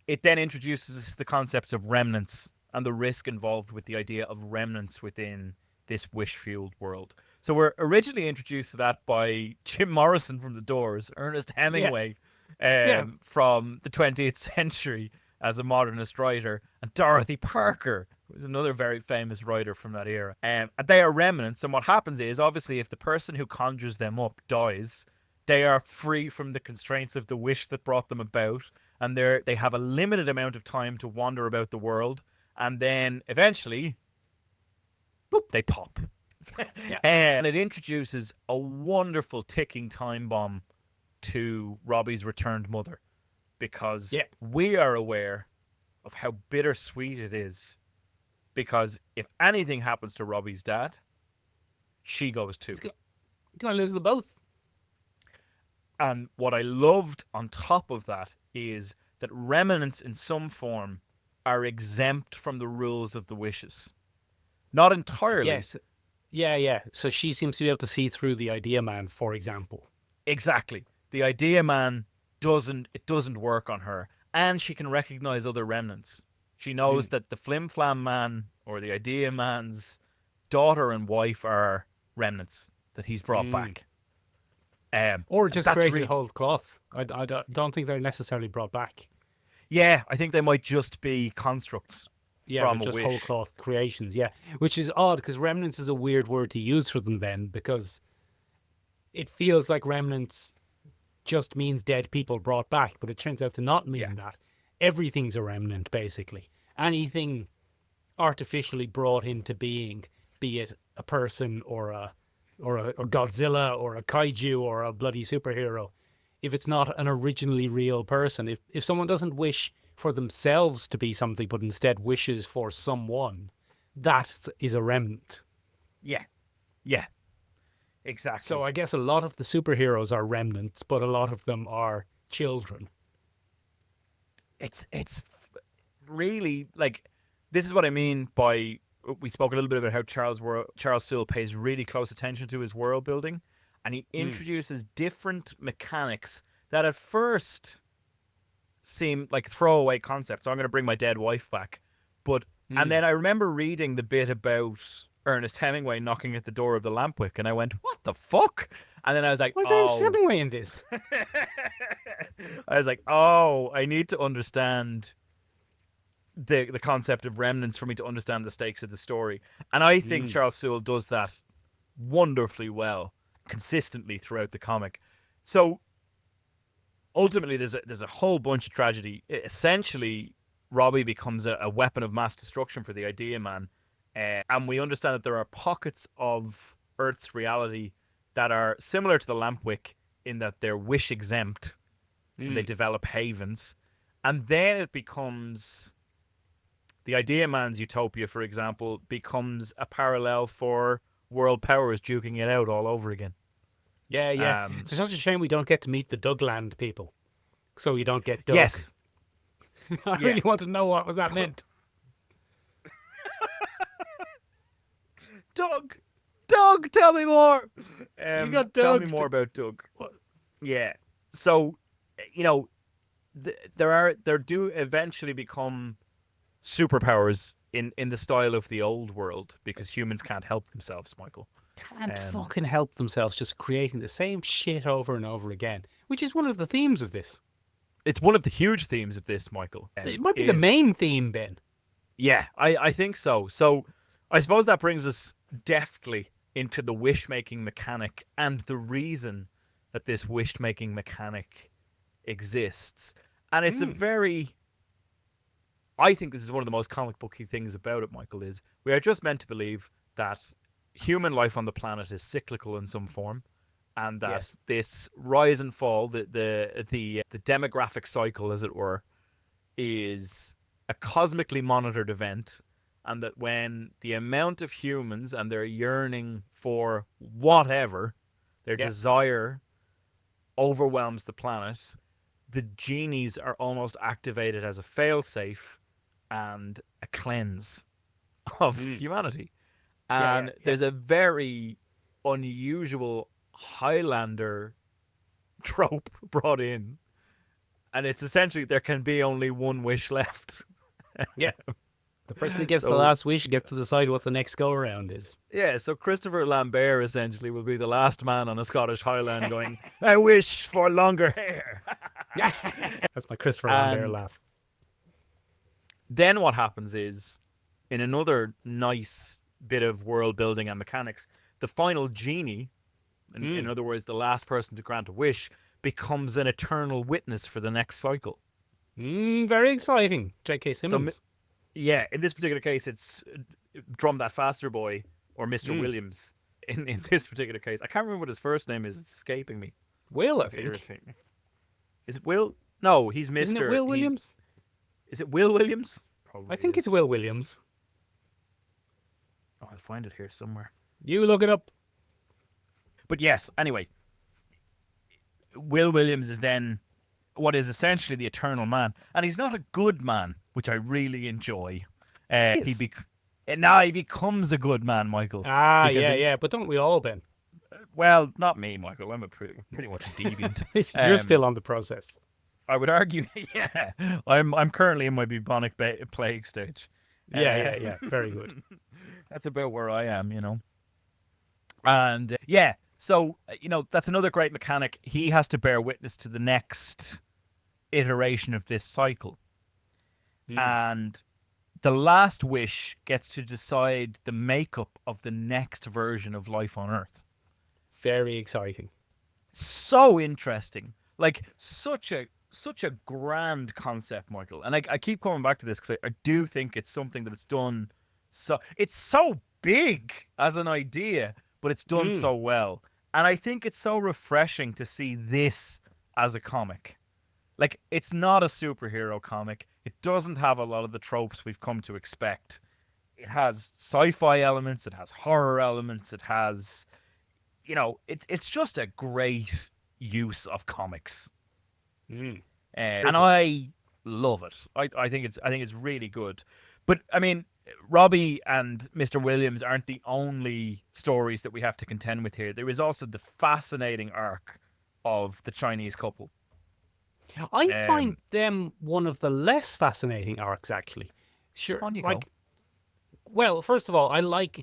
It then introduces us to the concepts of remnants and the risk involved with the idea of remnants within this wish-fueled world. So we're originally introduced to that by Jim Morrison from The Doors, Ernest Hemingway from the 20th century as a modernist writer, and Dorothy Parker, who was another very famous writer from that era. And they are remnants, and what happens is, obviously, if the person who conjures them up dies, they are free from the constraints of the wish that brought them about, and they have a limited amount of time to wander about the world, and then eventually, boop, they pop. And it introduces a wonderful ticking time bomb to Robbie's returned mother, because we are aware of how bittersweet it is, because if anything happens to Robbie's dad, she goes too. Gonna lose them both. And what I loved on top of that is that remnants in some form are exempt from the rules of the wishes. Not entirely. Yes. Yeah. So she seems to be able to see through the idea man, for example. Exactly. The idea man doesn't work on her. And she can recognize other remnants. She knows that the flim flam man or the idea man's daughter and wife are remnants that he's brought back. Or just created whole cloth. I don't think they're necessarily brought back. Yeah, I think they might just be constructs. Yeah, from just a wish. whole cloth creations. Yeah, which is odd because remnants is a weird word to use for them then, because it feels like remnants just means dead people brought back, but it turns out to not mean that. Everything's a remnant, basically. Anything artificially brought into being, be it a person or a Godzilla or a kaiju or a bloody superhero, if it's not an originally real person, if someone doesn't wish for themselves to be something but instead wishes for someone, that is a remnant. Yeah. Exactly. So I guess a lot of the superheroes are remnants, but a lot of them are children. It's really, like, this is what I mean by, we spoke a little bit about how Charles Soule pays really close attention to his world building, and he introduces different mechanics that at first seem like throwaway concepts. So I'm going to bring my dead wife back. And then I remember reading the bit about Ernest Hemingway knocking at the door of the Lampwick, and I went, what the fuck? And then I was like, what's Ernest Hemingway in this? I was like, I need to understand the concept of remnants for me to understand the stakes of the story. And I think Charles Soule does that wonderfully well, consistently throughout the comic. So ultimately, there's a whole bunch of tragedy. Essentially, Robbie becomes a weapon of mass destruction for the idea man. And we understand that there are pockets of Earth's reality that are similar to the Lampwick in that they're wish exempt. And they develop havens. And then it becomes, the idea man's utopia, for example, becomes a parallel for world powers duking it out all over again. Yeah. It's such a shame we don't get to meet the Dougland people. So you don't get Doug. Yes. I really want to know what that meant. Doug, tell me more. You got Doug. Tell me more about Doug. Yeah. So, there do eventually become superpowers in the style of the old world, because humans can't help themselves, Michael. Can't fucking help themselves, just creating the same shit over and over again, which is one of the themes of this. It's one of the huge themes of this, Michael. It might be the main theme, Ben. Yeah, I think so. So I suppose that brings us deftly into the wish-making mechanic and the reason that this wish-making mechanic exists. And it's a very... I think this is one of the most comic booky things about it, Michael, is we are just meant to believe that human life on the planet is cyclical in some form, and that this rise and fall, the demographic cycle, as it were, is a cosmically monitored event, and that when the amount of humans and their yearning for whatever, their desire overwhelms the planet, the genies are almost activated as a failsafe and a cleanse of humanity. Yeah, And yeah. there's a very unusual Highlander trope brought in. And it's essentially there can be only one wish left. Yeah. The person who gets the So- last wish gets to decide what the next go around is. Yeah, so Christopher Lambert essentially will be the last man on a Scottish Highland going, I wish for longer hair. That's my Christopher Lambert And- laugh. Then what happens is, in another nice bit of world building and mechanics, the final genie, in other words, the last person to grant a wish, becomes an eternal witness for the next cycle. Very exciting. J.K. Simmons. Yeah, in this particular case, it's Drum That Faster Boy or Mr. Williams. In this particular case, I can't remember what his first name is. It's escaping me. Will, I It's think. irritating me. Is it Will? No, he's Mr. Isn't it Will Williams? Is it Will Williams? Probably I think is. it's Will Williams. Oh, I'll find it here somewhere. You look it up. But yes, anyway, Will Williams is then what is essentially the Eternal Man, and he's not a good man, which I really enjoy. He becomes a good man, Michael. Because Yeah. But don't we all, Ben? Well, not me, Michael. I'm pretty much a deviant. You're still on the process. I would argue, yeah. I'm currently in my bubonic plague stage. Yeah. Very good. That's about where I am, And so that's another great mechanic. He has to bear witness to the next iteration of this cycle, and the last wish gets to decide the makeup of the next version of life on Earth. Very exciting. So interesting, like such a grand concept, Michael. And I keep coming back to this because I do think it's something that it's done. So it's so big as an idea, but it's done so well. And I think it's so refreshing to see this as a comic. Like, it's not a superhero comic. It doesn't have a lot of the tropes we've come to expect. It has sci-fi elements. It has horror elements. It has, it's just a great use of comics. And I love it. I think it's really good. But I mean, Robbie and Mr. Williams aren't the only stories that we have to contend with here. There is also the fascinating arc of the Chinese couple. I find them one of the less fascinating arcs, actually. Sure. On you go. Well, first of all, I like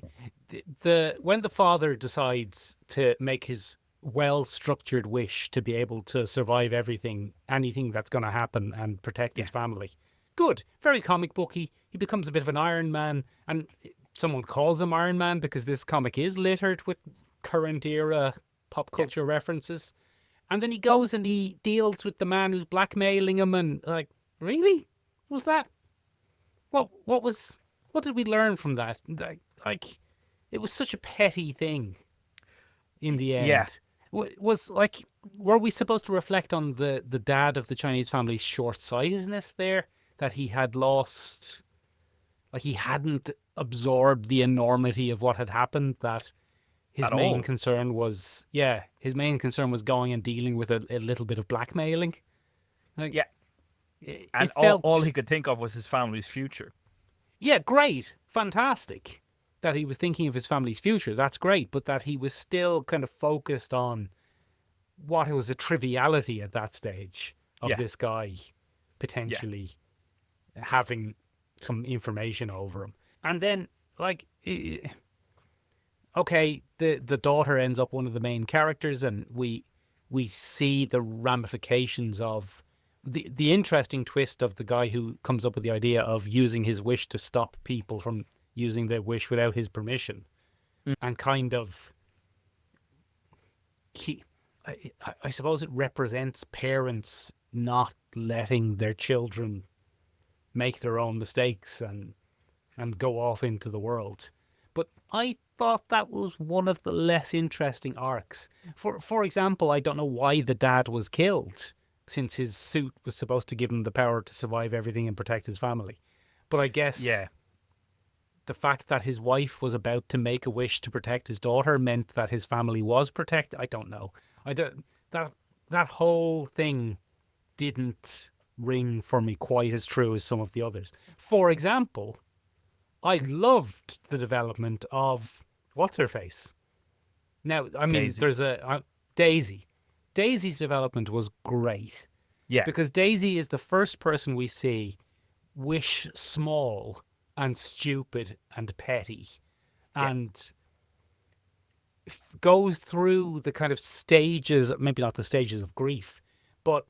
the when the father decides to make his well-structured wish to be able to survive anything that's going to happen and protect his family. Good. Very comic booky. He becomes a bit of an Iron Man, and someone calls him Iron Man because this comic is littered with current era pop culture references. And then he goes and he deals with the man who's blackmailing him, and really? Was that? What did we learn from that? It was such a petty thing in the end. Yeah. Were we supposed to reflect on the dad of the Chinese family's short-sightedness there? That he had lost, he hadn't absorbed the enormity of what had happened, that his main concern was going and dealing with a little bit of blackmailing. And all he could think of was his family's future. Yeah, great. Fantastic. That he was thinking of his family's future. That's great. But that he was still kind of focused on what was a triviality at that stage of this guy potentially having some information over him. And then, okay, the daughter ends up one of the main characters, and we see the ramifications of the interesting twist of the guy who comes up with the idea of using his wish to stop people from using their wish without his permission. And kind of I suppose it represents parents not letting their children make their own mistakes and go off into the world. But I thought that was one of the less interesting arcs. For example, I don't know why the dad was killed, since his suit was supposed to give him the power to survive everything and protect his family. But I guess the fact that his wife was about to make a wish to protect his daughter meant that his family was protected. I don't know. That whole thing didn't ring for me quite as true as some of the others. For example, I loved the development of what's her face. Now, I mean, Daisy. there's a Daisy. Daisy's development was great. Yeah. Because Daisy is the first person we see wish small and stupid and petty, and goes through the kind of stages, maybe not the stages of grief, but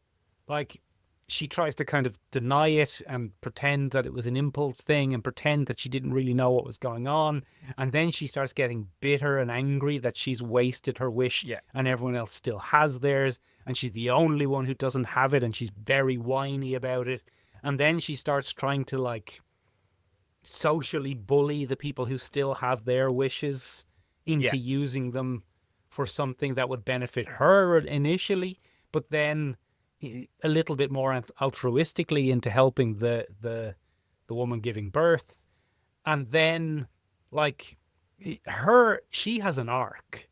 like she tries to kind of deny it and pretend that it was an impulse thing and pretend that she didn't really know what was going on. And then she starts getting bitter and angry that she's wasted her wish and everyone else still has theirs. And she's the only one who doesn't have it. And she's very whiny about it. And then she starts trying to like socially bully the people who still have their wishes into using them for something that would benefit her initially, but then a little bit more altruistically into helping the woman giving birth. And then like she has an arc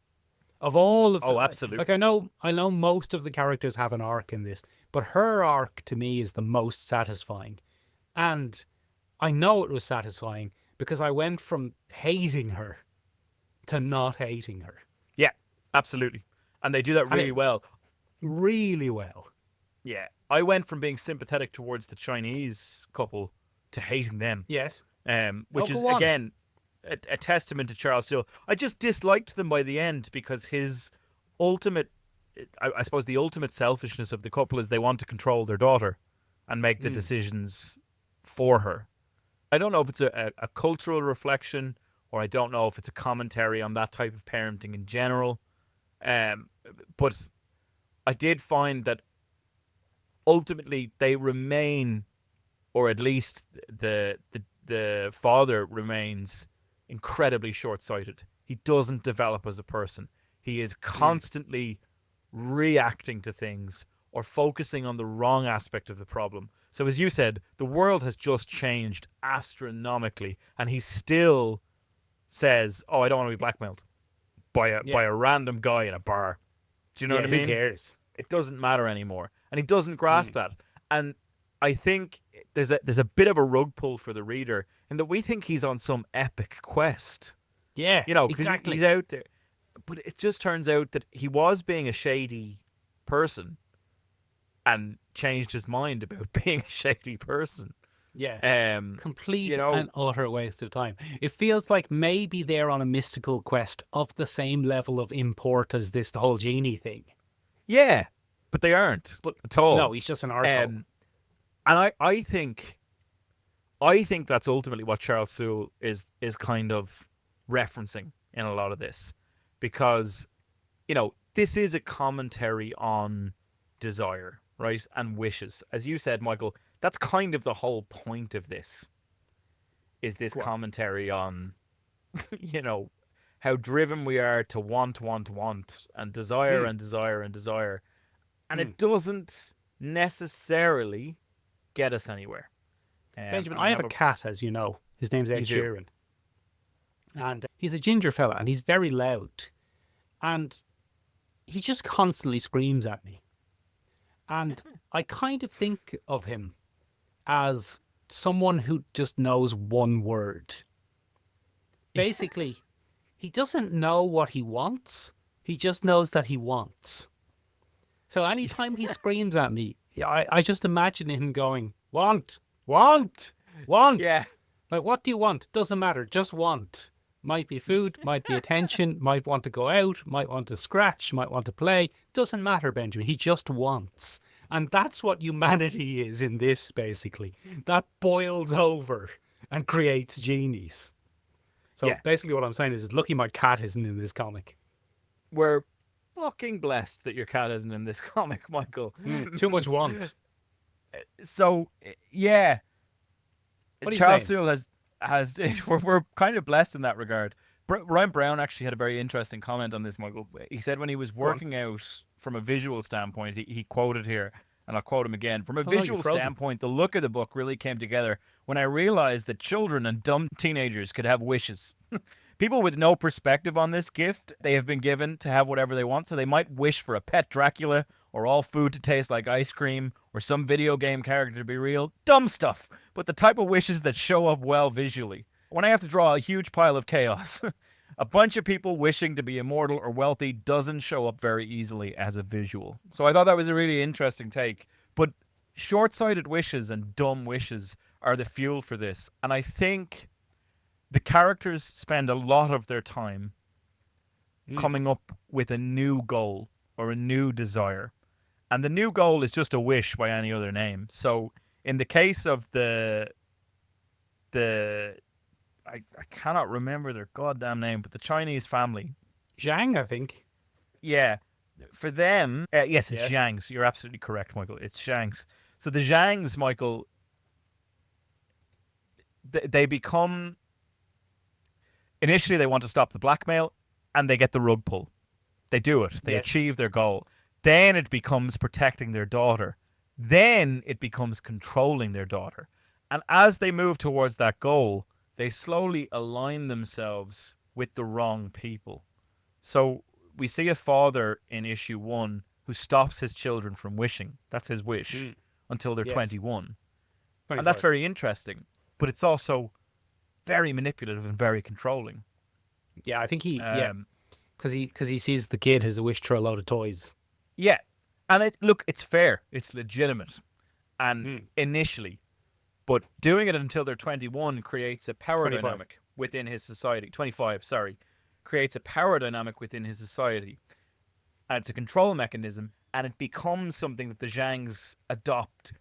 of all of absolutely. like I know most of the characters have an arc in this, but her arc to me is the most satisfying. And I know it was satisfying because I went from hating her to not hating her. Yeah, absolutely. And they do that really well. Really well. Yeah. I went from being sympathetic towards the Chinese couple to hating them. Yes. Which is, again, a testament to Charles Soule. I just disliked them by the end because his ultimate, I suppose the ultimate selfishness of the couple is they want to control their daughter and make the decisions for her. I don't know if it's a cultural reflection or I don't know if it's a commentary on that type of parenting in general. But I did find that ultimately they remain, or at least the father remains incredibly short-sighted. He doesn't develop as a person. He is constantly reacting to things or focusing on the wrong aspect of the problem. So as you said, the world has just changed astronomically, and he still says, "Oh, I don't want to be blackmailed by a random guy in a bar." Do you know what I mean? Who cares? It doesn't matter anymore, and he doesn't grasp that. And I think there's a bit of a rug pull for the reader in that we think he's on some epic quest. Yeah, You know, 'cause exactly. he's out there, but it just turns out that he was being a shady person, and changed his mind about being a shady person. Yeah. Complete you know, and utter waste of time. It feels like maybe they're on a mystical quest of the same level of import as the whole genie thing. yeah, but they aren't at all. No, he's just an arsehole. And I think that's ultimately what Charles Soule is kind of referencing in a lot of this, because this is a commentary on desire, right, and wishes. As you said, Michael, that's kind of the whole point of this. Is this commentary on how driven we are to want, and desire and desire and desire, and it doesn't necessarily get us anywhere. Benjamin, I have a cat, as you know. His name's Ed Sheeran. And he's a ginger fella, and he's very loud. And he just constantly screams at me. And I kind of think of him as someone who just knows one word. Basically, he doesn't know what he wants. He just knows that he wants. So anytime he screams at me, I just imagine him going, want. Yeah. Like, what do you want? Doesn't matter. Just want. Might be food, might be attention, might want to go out, might want to scratch, might want to play. Doesn't matter, Benjamin. He just wants. And that's what humanity is in this, basically. That boils over and creates genies. So basically what I'm saying is, it's lucky my cat isn't in this comic. We're fucking blessed that your cat isn't in this comic, Michael. Too much want. So, yeah. What are you Charles saying? Soule has we're kind of blessed in that regard. Ryan Browne actually had a very interesting comment on this, Michael. He said when he was working out from a visual standpoint, he quoted here, and I'll quote him again. From a visual standpoint, the look of the book really came together when I realized that children and dumb teenagers could have wishes. People with no perspective on this gift they have been given to have whatever they want, so they might wish for a pet Dracula, or all food to taste like ice cream, or some video game character to be real. Dumb stuff, but the type of wishes that show up well visually. when I have to draw a huge pile of chaos, a bunch of people wishing to be immortal or wealthy doesn't show up very easily as a visual. So I thought that was a really interesting take. But short-sighted wishes and dumb wishes are the fuel for this. And I think the characters spend a lot of their time coming up with a new goal or a new desire. And the new goal is just a wish by any other name. So in the case of the I cannot remember their goddamn name, but the Chinese family. Zhang, I think. Yeah. For them, yes, it's Zhang's. You're absolutely correct, Michael. It's Zhang's. So the Zhangs, Michael, they become... Initially, they want to stop the blackmail, and they get the rug pull. They do it. They achieve their goal. Then it becomes protecting their daughter. Then it becomes controlling their daughter. And as they move towards that goal, they slowly align themselves with the wrong people. So we see a father in issue 1 who stops his children from wishing. That's his wish until they're 21. 25. And that's very interesting. But it's also very manipulative and very controlling. Yeah, I think because he sees the kid has a wish for a load of toys. Yeah. And it's fair. It's legitimate. And initially... But doing it until they're 21 creates a power dynamic within his society. 25, sorry. Creates a power dynamic within his society. And it's a control mechanism. And it becomes something that the Zhangs adopt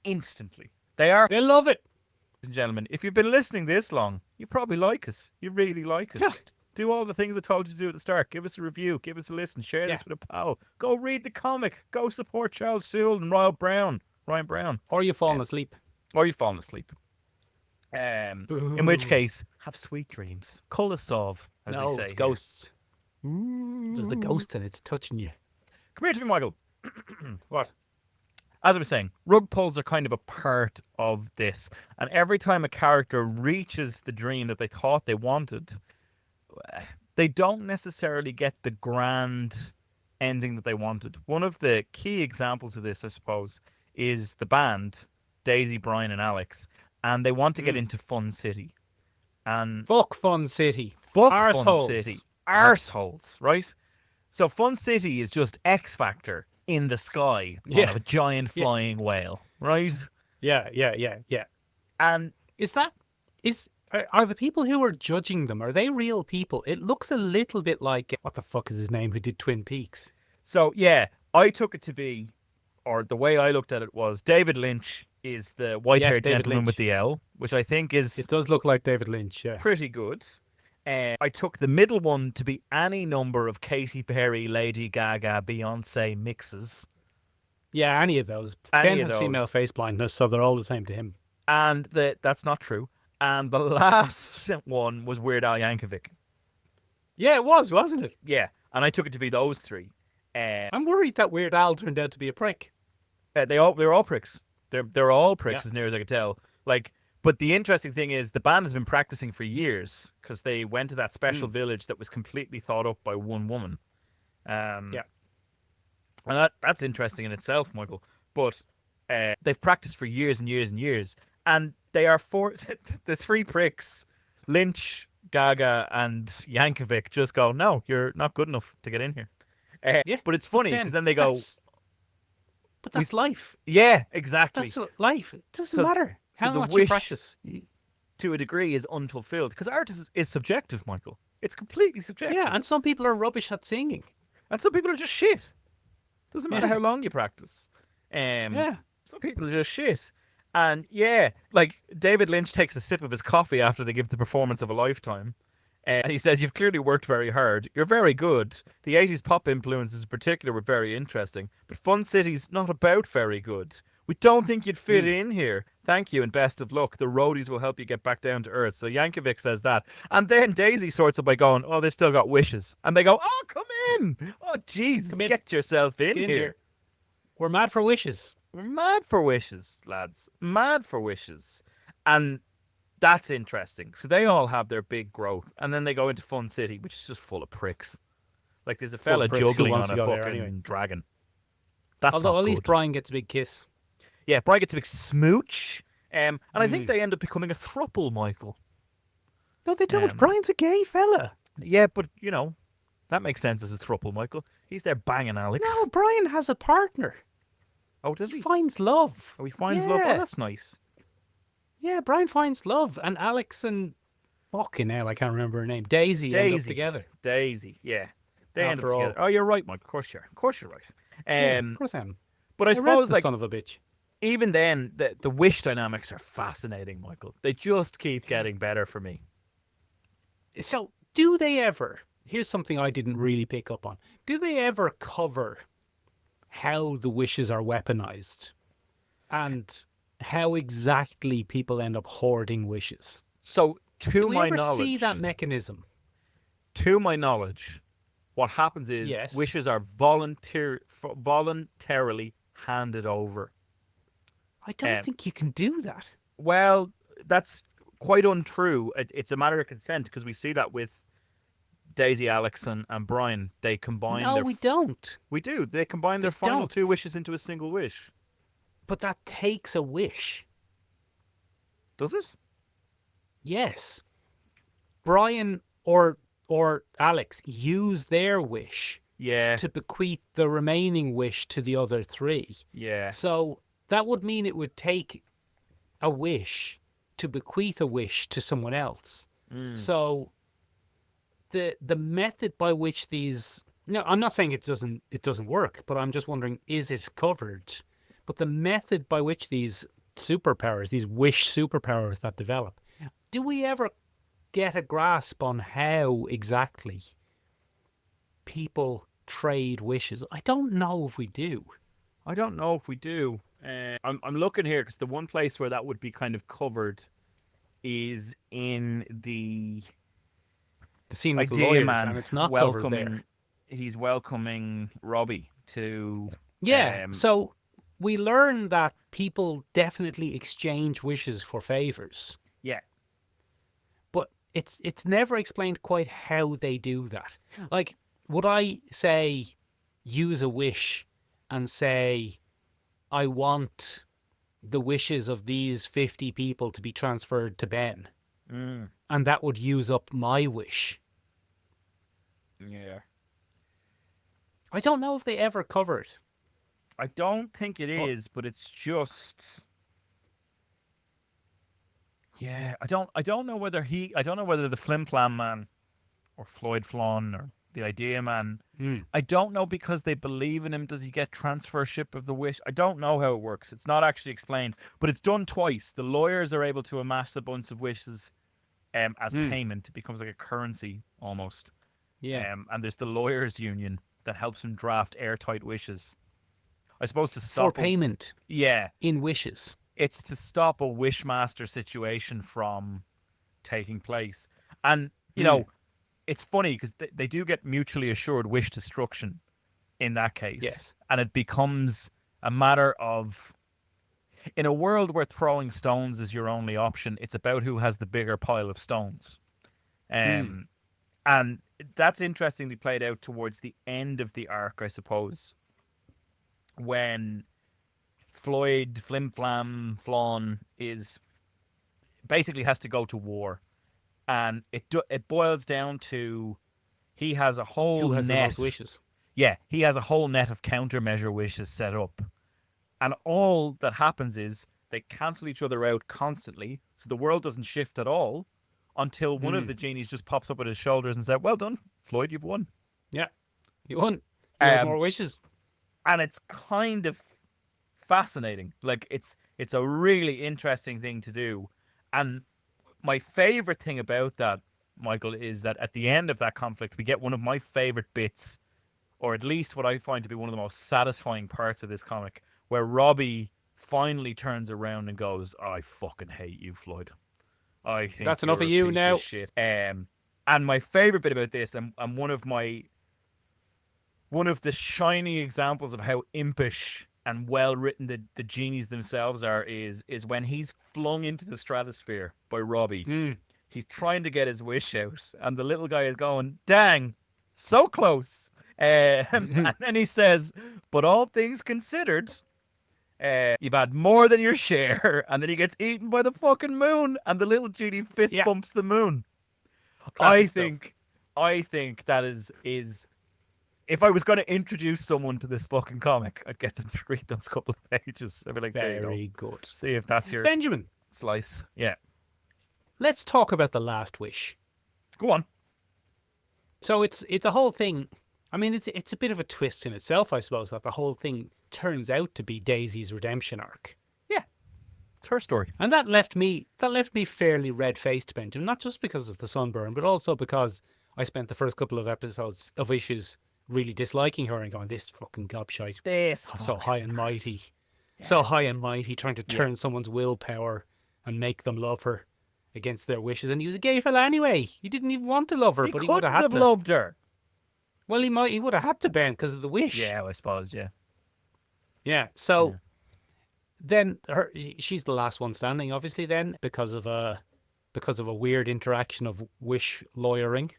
instantly. They love it. Ladies and gentlemen, if you've been listening this long, you probably like us. You really like us. Do all the things I told you to do at the start. Give us a review. Give us a listen. Share this with a pal. Go read the comic. Go support Charles Soule and Ryan Browne. Or you've fallen asleep. Or you've fallen asleep. In which case, have sweet dreams. Call us off, as we say. It's ghosts. There's the ghost and it's touching you. Come here to me, Michael. What? As I was saying, rug pulls are kind of a part of this. And every time a character reaches the dream that they thought they wanted, they don't necessarily get the grand ending that they wanted. One of the key examples of this, I suppose, is the band... Daisy, Brian, and Alex, and they want to get into Fun City. And fuck Fun City. Fuck Fun City. Arseholes, right? So Fun City is just X Factor in the sky on a giant flying whale, right? Yeah. And are the people who are judging them, are they real people? It looks a little bit like, what the fuck is his name, who did Twin Peaks? So, yeah, I took it to be, or the way I looked at it was, David Lynch is the white-haired gentleman with the L, which I think is... It does look like David Lynch, yeah. Pretty good. I took the middle one to be any number of Katy Perry, Lady Gaga, Beyonce mixes. Yeah, any of those. Ben has female face blindness, so they're all the same to him. And that's not true. And the last one was Weird Al Yankovic. Yeah, it was, wasn't it? Yeah, and I took it to be those three. I'm worried that Weird Al turned out to be a prick. They're all pricks. They're all pricks, as near as I could tell. But the interesting thing is the band has been practicing for years because they went to that special village that was completely thought up by one woman. And that's interesting in itself, Michael. But they've practiced for years and years and years, and they are the three pricks, Lynch, Gaga, and Yankovic, just go, no, you're not good enough to get in here. But it's funny because then they go. But that's life. Yeah, exactly. That's life. It doesn't matter how much you practice. To a degree, is unfulfilled because art is subjective, Michael. It's completely subjective. Yeah, and some people are rubbish at singing, and some people are just shit. Doesn't matter how long you practice. Some people are just shit. And David Lynch takes a sip of his coffee after they give the performance of a lifetime. And he says, you've clearly worked very hard. You're very good. The 80s pop influences in particular were very interesting. But Fun City's not about very good. We don't think you'd fit in here. Thank you and best of luck. The roadies will help you get back down to earth. So Yankovic says that. And then Daisy sorts it by going, oh, they've still got wishes. And they go, oh, come in. Oh, jeez, get yourself in here. We're mad for wishes. We're mad for wishes, lads. Mad for wishes. And that's interesting. So they all have their big growth. And then they go into Fun City, which is just full of pricks. Like there's a fella juggling on a fucking dragon. That's Although at least good. Brian gets a big kiss. Yeah, Brian gets a big smooch. And I think they end up becoming a throuple, Michael. No, they don't. Um, Brian's a gay fella. Yeah, but, that makes sense as a throuple, Michael. He's there banging Alex. No, Brian has a partner. Oh, does He he? finds love. Oh, he finds love? Oh, that's nice. Yeah, Brian finds love. And Alex and... Fucking hell, I can't remember her name. Daisy end up together. Daisy, yeah. They end up After all. together. Oh, you're right, Mike. Of course you're right. Yeah, of course I am. But I I read suppose, the like, son of a bitch. even then, the wish dynamics are fascinating, Michael. They just keep getting better for me. So, do they ever... Here's something I didn't really pick up on. Do they ever cover how the wishes are weaponized? And how exactly people end up hoarding wishes? So, Do to we my ever knowledge, see that mechanism? what happens is Yes. wishes are voluntarily handed over. I don't think you can do that. Well, that's quite untrue. It's a matter of consent because we see that with Daisy, Alex, and Brian. They combine. No, we don't. We do. They combine their final don't. 2 wishes into a single wish. But that takes a wish. Does it? Yes. Brian or Alex use their wish Yeah. to bequeath the remaining wish to the other 3. Yeah. So that would mean it would take a wish to bequeath a wish to someone else. So the method by which these... No, I'm not saying it doesn't work, but I'm just wondering, is it covered? But the method by which these superpowers, these wish superpowers that develop, do we ever get a grasp on how exactly people trade wishes? I don't know if we do. I don't know if we do. I'm looking here because the one place where that would be kind of covered is in the scene with the Idea lawyers, Man and it's not covered there. welcoming. He's welcoming Robbie to. Yeah, so we learn that people definitely exchange wishes for favors, Yeah. but it's never explained quite how they do that. Like, would I say use a wish and say I want the wishes of these 50 people to be transferred to Ben, and that would use up my wish? Yeah. I don't know if they ever covered. I don't think it is, but it's just. Yeah, I don't know whether the Flim Flam Man or Floyd Flawn or the Idea Man. I don't know because they believe in him. Does he get transfership of the wish? I don't know how it works. It's not actually explained, but it's done twice. The lawyers are able to amass a bunch of wishes as payment. It becomes like a currency almost. Yeah. And there's the lawyers union that helps him draft airtight wishes. I suppose to stop For payment Yeah. in wishes. It's to stop a wishmaster situation from taking place. And, you know, it's funny because they do get mutually assured wish destruction in that case. Yes. And it becomes a matter of, in a world where throwing stones is your only option, it's about who has the bigger pile of stones. And that's interestingly played out towards the end of the arc, I suppose, when Floyd Flim Flam Flawn is basically has to go to war, and it boils down to he has a whole Who has the net. most wishes? Yeah, he has a whole net of countermeasure wishes set up, and all that happens is they cancel each other out constantly, so the world doesn't shift at all until one of the genies just pops up at his shoulders and says, "Well done, Floyd, you've won." Yeah. You won. You have more wishes. And it's kind of fascinating. Like it's a really interesting thing to do. And my favorite thing about that, Michael, is that at the end of that conflict, we get one of my favorite bits, or at least what I find to be one of the most satisfying parts of this comic, where Robbie finally turns around and goes, "I fucking hate you, Floyd. I think That's enough you're of a you piece now." shit." And my favorite bit about this, and one of the shining examples of how impish and well written the genies themselves are is when he's flung into the stratosphere by Robbie. He's trying to get his wish out, and the little guy is going, "Dang, so close." And then he says, "But all things considered, you've had more than your share." And then he gets eaten by the fucking moon, and the little genie fist bumps the moon. I Classic stuff. think that is if I was going to introduce someone to this fucking comic, I'd get them to read those couple of pages. I'd be like, there you go. Very good. See if that's your Benjamin, slice. Yeah. let's talk about The Last Wish. Go on. So it's the whole thing. I mean, it's a bit of a twist in itself, I suppose, that the whole thing turns out to be Daisy's redemption arc. Yeah. It's her story. And that left me fairly red-faced, Benjamin, not just because of the sunburn, but also because I spent the first couple of episodes of issues really disliking her and going, this fucking gobshite. This. So high and mighty. So high and mighty, trying to turn someone's willpower and make them love her against their wishes. And he was a gay fella anyway. He didn't even want to love her, but he would have had to. loved her. Well, he would have had to, Ben, because of the wish. Yeah, I suppose, yeah. Yeah. So then she's the last one standing, obviously, then, because of a weird interaction of wish lawyering.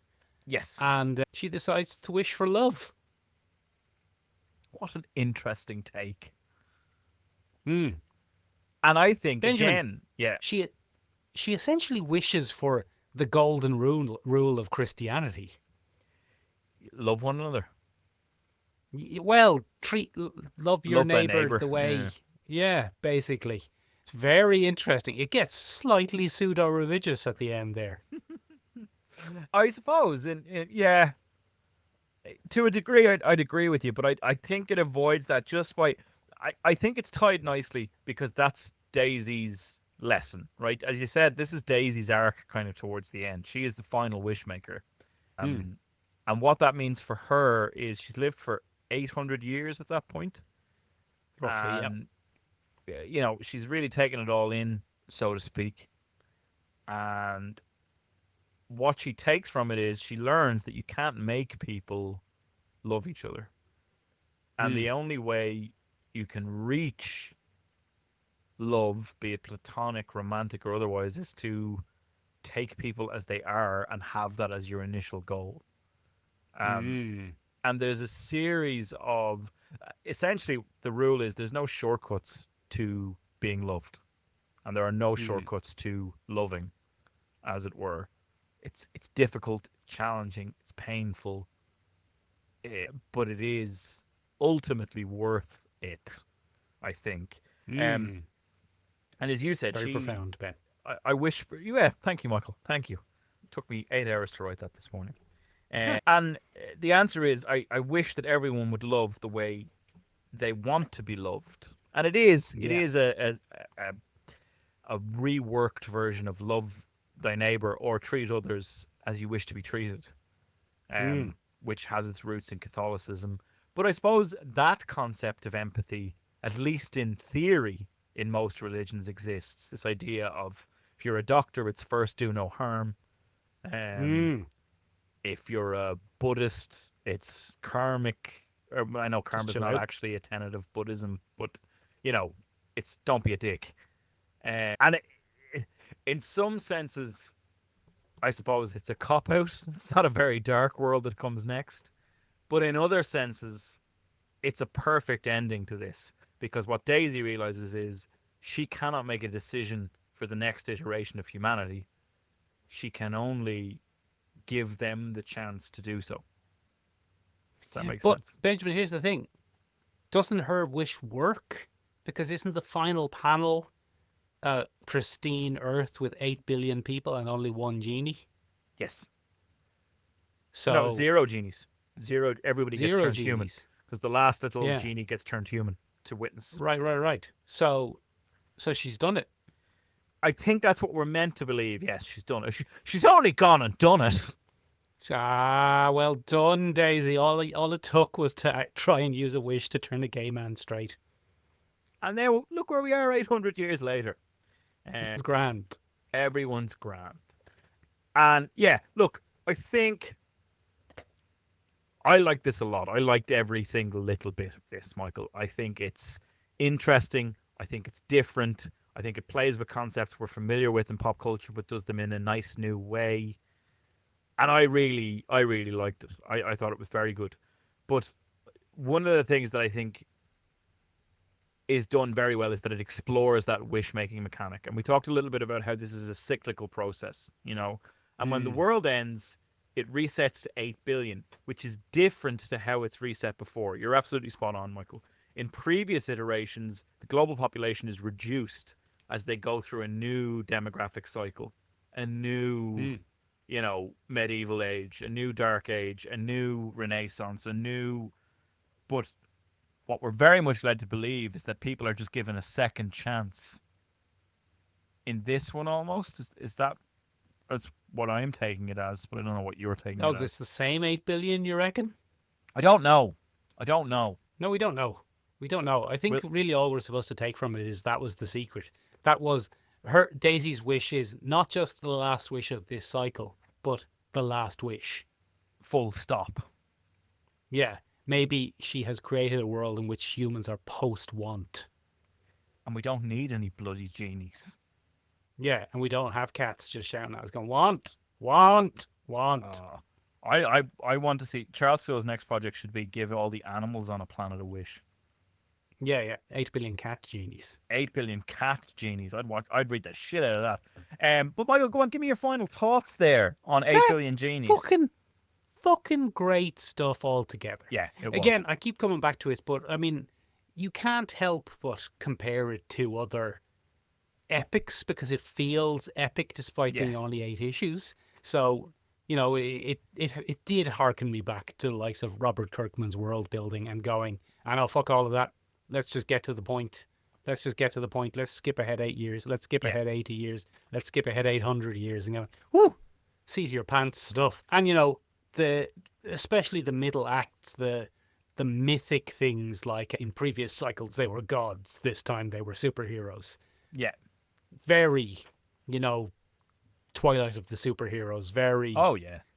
Yes. And she decides to wish for love. What an interesting take. Mm. And I think, Benjamin, again, yeah. She essentially wishes for the golden rule of Christianity. Love one another. Well, love your Love thy neighbor neighbour, the way. yeah. Yeah, basically. It's very interesting. It gets slightly pseudo-religious at the end there. I suppose, yeah. To a degree, I'd agree with you, but I think it avoids that just by... I think it's tied nicely because that's Daisy's lesson, right? As you said, this is Daisy's arc kind of towards the end. She is the final wish maker. And what that means for her is she's lived for 800 years at that point. Roughly, You know, she's really taken it all in, so to speak. And what she takes from it is she learns that you can't make people love each other. And the only way you can reach love, be it platonic, romantic, or otherwise, is to take people as they are and have that as your initial goal. And there's a series of... essentially, the rule is there's no shortcuts to being loved. And there are no shortcuts to loving, as it were. It's difficult, it's challenging, it's painful, but it is ultimately worth it, I think. And as you said, very profound, Ben. I wish for you. Yeah, thank you, Michael. Thank you. It took me 8 hours to write that this morning. And the answer is, I wish that everyone would love the way they want to be loved, and it is a reworked version of love thy neighbor or treat others as you wish to be treated, which has its roots in Catholicism. But I suppose that concept of empathy, at least in theory, in most religions exists. This idea of, if you're a doctor, it's first do no harm. If you're a Buddhist, it's karmic. Or, I know karma is not actually a tenet of Buddhism, but, you know, it's don't be a dick. And in some senses, I suppose it's a cop-out. It's not a very dark world that comes next. But in other senses, it's a perfect ending to this. Because what Daisy realizes is she cannot make a decision for the next iteration of humanity. She can only give them the chance to do so. Does that make sense? But, Benjamin, here's the thing. Doesn't her wish work? Because isn't the final panel a pristine Earth with 8 billion people and only one genie? Yes. So No, 0 genies. Everybody gets turned human. genies. Because the last little genie gets turned human to witness. Right. So she's done it. I think that's what we're meant to believe. Yes, she's done it. She's only gone and done it. Well done, Daisy. All it took was to try and use a wish to turn a gay man straight. And now look where we are 800 years later. It's grand. Everyone's grand. And yeah, look, I think I like this a lot. I liked every single little bit of this, Michael. I think it's interesting. I think it's different. I think it plays with concepts we're familiar with in pop culture, but does them in a nice new way. And I really liked it. I thought it was very good. But one of the things that I think is done very well is that it explores that wish-making mechanic. And we talked a little bit about how this is a cyclical process, you know. And when the world ends, it resets to 8 billion, which is different to how it's reset before. You're absolutely spot on, Michael. In previous iterations, the global population is reduced as they go through a new demographic cycle, a new, medieval age, a new dark age, a new renaissance, But what we're very much led to believe is that people are just given a second chance. In this one, almost that's what I'm taking it as, but I don't know what you're taking it as. Oh, it's the same 8 billion, you reckon? I don't know. No, we don't know. We don't know. I think really all we're supposed to take from it is that was the secret. That was Daisy's wish is not just the last wish of this cycle, but the last wish. Full stop. Yeah. Maybe she has created a world in which humans are post-want. And we don't need any bloody genies. Yeah, and we don't have cats just shouting at us going, want, want, want. I want to see... Charles Soule's next project should be give all the animals on a planet a wish. Yeah. 8 billion cat genies. 8 billion cat genies. I'd read the shit out of that. But Michael, go on, give me your final thoughts there on 8 billion genies. Fucking great stuff altogether. Yeah, it was. Again, I keep coming back to it, but I mean, you can't help but compare it to other epics because it feels epic despite being only 8 issues. So, it did harken me back to the likes of Robert Kirkman's world building and going, I know, fuck all of that. Let's just get to the point. Let's skip ahead 8 years. Let's skip ahead 80 years. Let's skip ahead 800 years and go, whoo, seat of your pants stuff. And, especially the middle acts, the mythic things like in previous cycles, they were gods. This time they were superheroes. Yeah. Very, Twilight of the superheroes. Very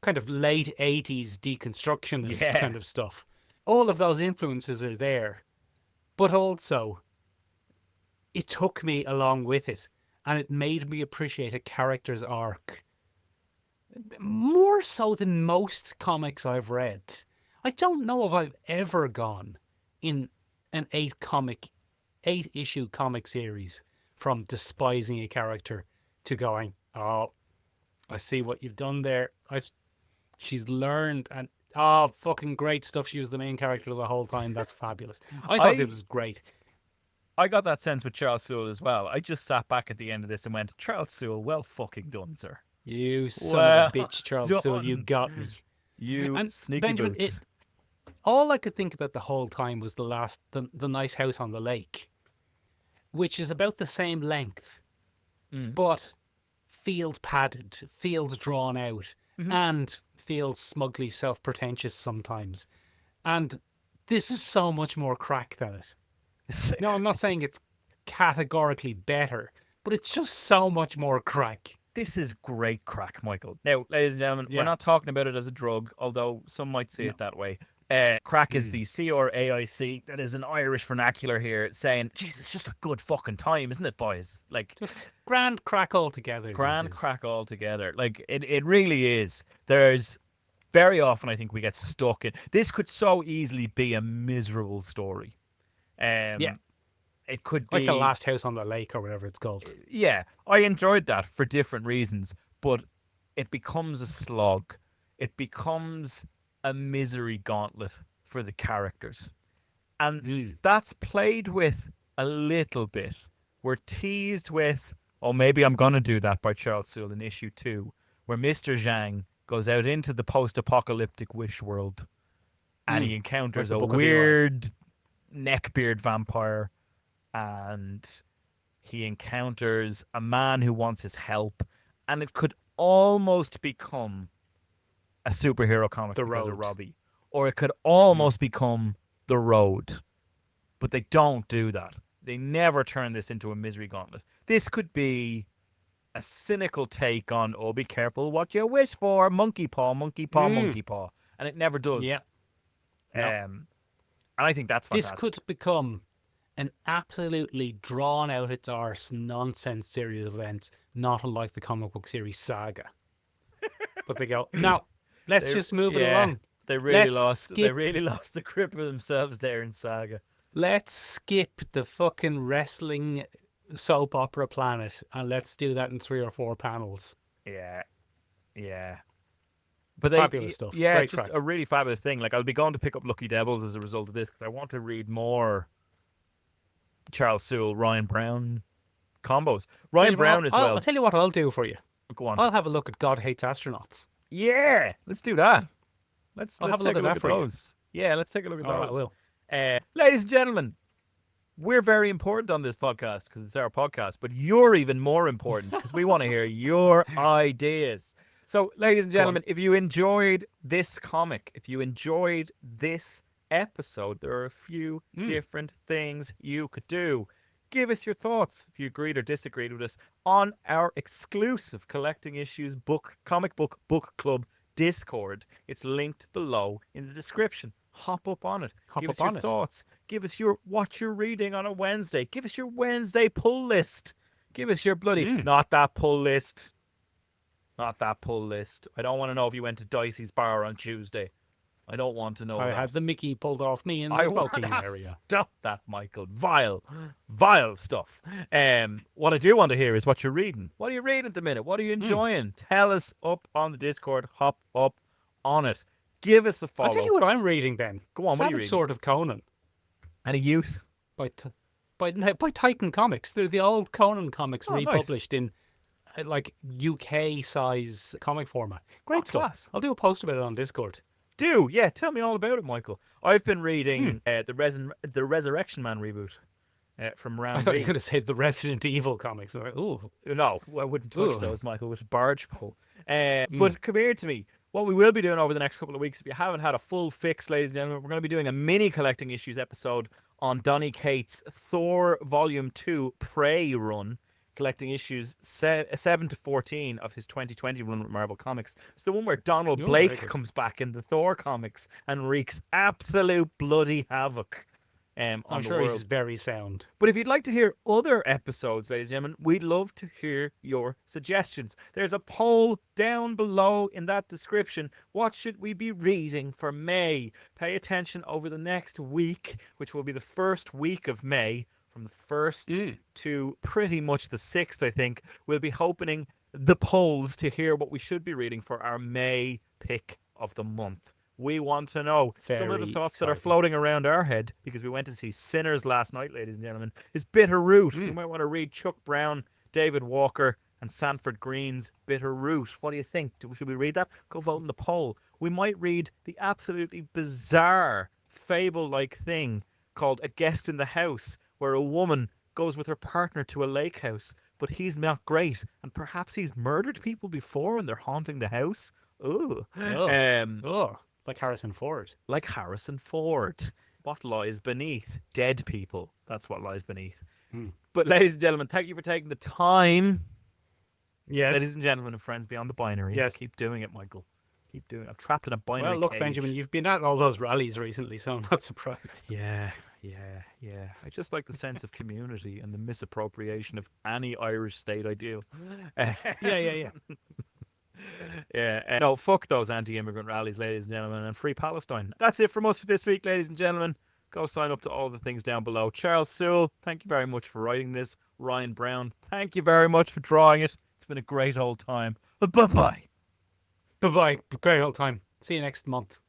kind of late 80s deconstructionist kind of stuff. All of those influences are there. But also, it took me along with it. And it made me appreciate a character's arc more so than most comics I've read. I don't know if I've ever gone in an 8-issue comic series from despising a character to going, oh, I see what you've done there. She's learned and fucking great stuff. She was the main character the whole time. That's fabulous. I thought it was great. I got that sense with Charles Soule as well. I just sat back at the end of this and went, Charles Soule, well fucking done, sir. You son of a bitch, Charles Soule, you got me. You sneaky Benjamin, boots. All I could think about the whole time was the nice house on the lake, which is about the same length, but feels padded, feels drawn out, and feels smugly self-pretentious sometimes. And this is so much more crack than it. No, I'm not saying it's categorically better, but it's just so much more crack. This is great crack, Michael. Now, ladies and gentlemen, we're not talking about it as a drug, although some might see it that way. Crack is the C-R-A-I-C. That is an Irish vernacular here saying, Jesus, it's just a good fucking time, isn't it, boys? Like, just grand crack altogether. Grand crack altogether. Like, it really is. There's very often, I think, we get stuck in. This could so easily be a miserable story. It could be like The Last House on the Lake or whatever it's called. Yeah, I enjoyed that for different reasons, but it becomes a slog. It becomes a misery gauntlet for the characters. And that's played with a little bit. We're teased with, oh, maybe I'm going to do that by Charles Soule in issue 2, where Mr. Zhang goes out into the post-apocalyptic wish world and he encounters a weird neckbeard vampire. And he encounters a man who wants his help, and it could almost become a superhero comic because of Robbie, or it could almost become The Road, but they don't do that. They never turn this into a misery gauntlet. This could be a cynical take on, oh, be careful what you wish for, monkey paw, monkey paw, monkey paw, and it never does. Yeah. And I think that's fantastic. This could become an absolutely drawn out its arse nonsense series of events, not unlike the comic book series Saga. But they go, no, let's just move it along. They really lost the grip of themselves there in Saga. Let's skip the fucking wrestling soap opera planet and let's do that in 3 or 4 panels. Yeah. Yeah. But Fabulous stuff. Yeah, Great just crack. a really fabulous thing. Like, I'll be going to pick up Lucky Devils as a result of this because I want to read more Charles Soule, Ryan Browne combos. Ryan Browne as well. I'll tell you what I'll do for you. Go on. I'll have a look at God Hates Astronauts. Yeah, let's do that. Let's I'll have a take look at that for you. those. Yeah, let's take a look at All those. right, I will. Ladies and gentlemen, we're very important on this podcast because it's our podcast, but you're even more important because we want to hear your ideas. So, ladies and gentlemen, if you enjoyed this comic, if you enjoyed this episode, there are a few different things you could do. Give us your thoughts, if you agreed or disagreed with us, on our exclusive Collecting Issues comic book club Discord. It's linked below in the description. Hop up on it. Give us your thoughts. Give us what you're reading on a Wednesday. Give us your Wednesday pull list. Give us your bloody not that pull list. Not that pull list. I don't want to know if you went to Dicey's bar on Tuesday. I don't want to know. I that. had the Mickey pulled off me in the smoking area. Stop that, Michael. Vile stuff. What I do want to hear is what you're reading. What are you reading at the minute? What are you enjoying? Tell us up on the Discord. Hop up on it. Give us a follow. I'll tell you what I'm reading, Ben. Go on, what are you Savage reading? Sword of Conan Any use? by Titan Comics. They're the old Conan comics Nice. republished in like UK size comic format. Great stuff. Class. I'll do a post about it on Discord. Yeah, tell me all about it, Michael. I've been reading the Resurrection Man reboot from Round. I thought you were going to say the Resident Evil comics. I'm like, ooh. No, I wouldn't touch Ugh. those, Michael, with a barge pole. But come here to me. What we will be doing over the next couple of weeks, if you haven't had a full fix, ladies and gentlemen, we're going to be doing a mini Collecting Issues episode on Donny Cates' Thor Volume 2 Prey run, collecting issues 7 to 14 of his 2020 run with Marvel Comics. It's the one where Donald Blake comes back in the Thor comics and wreaks absolute bloody havoc. I'm on the sure world. he's very sound. But if you'd like to hear other episodes, ladies and gentlemen, we'd love to hear your suggestions. There's a poll down below in that description. What should we be reading for May? Pay attention over the next week, which will be the first week of May, from the 1st to pretty much the 6th, I think. We'll be opening the polls to hear what we should be reading for our May pick of the month. We want to know some of the Very thoughts that are exciting. floating around our head because we went to see Sinners last night, ladies and gentlemen. Is Bitter Root. You might want to read Chuck Browne, David Walker, and Sanford Green's Bitter Root. What do you think? Should we read that? Go vote in the poll. We might read the absolutely bizarre fable-like thing called A Guest in the House, where a woman goes with her partner to a lake house, but he's not great, and perhaps he's murdered people before and they're haunting the house. Ooh. Oh, like Harrison Ford. Like Harrison Ford. What lies beneath? Dead people. That's what lies beneath. But ladies and gentlemen, thank you for taking the time. Yes. Ladies and gentlemen and friends beyond the binary. Yes. Keep doing it, Michael. Keep doing it. I'm trapped in a binary Well, look, cage. Benjamin, you've been at all those rallies recently, so I'm not surprised. Yeah. I just like the sense of community and the misappropriation of any Irish state ideal. Yeah. Yeah. No, fuck those anti-immigrant rallies, ladies and gentlemen, and free Palestine. That's it from us for this week, ladies and gentlemen. Go sign up to all the things down below. Charles Soule, thank you very much for writing this. Ryan Browne, thank you very much for drawing it. It's been a great old time. Bye-bye. Bye-bye. Great old time. See you next month.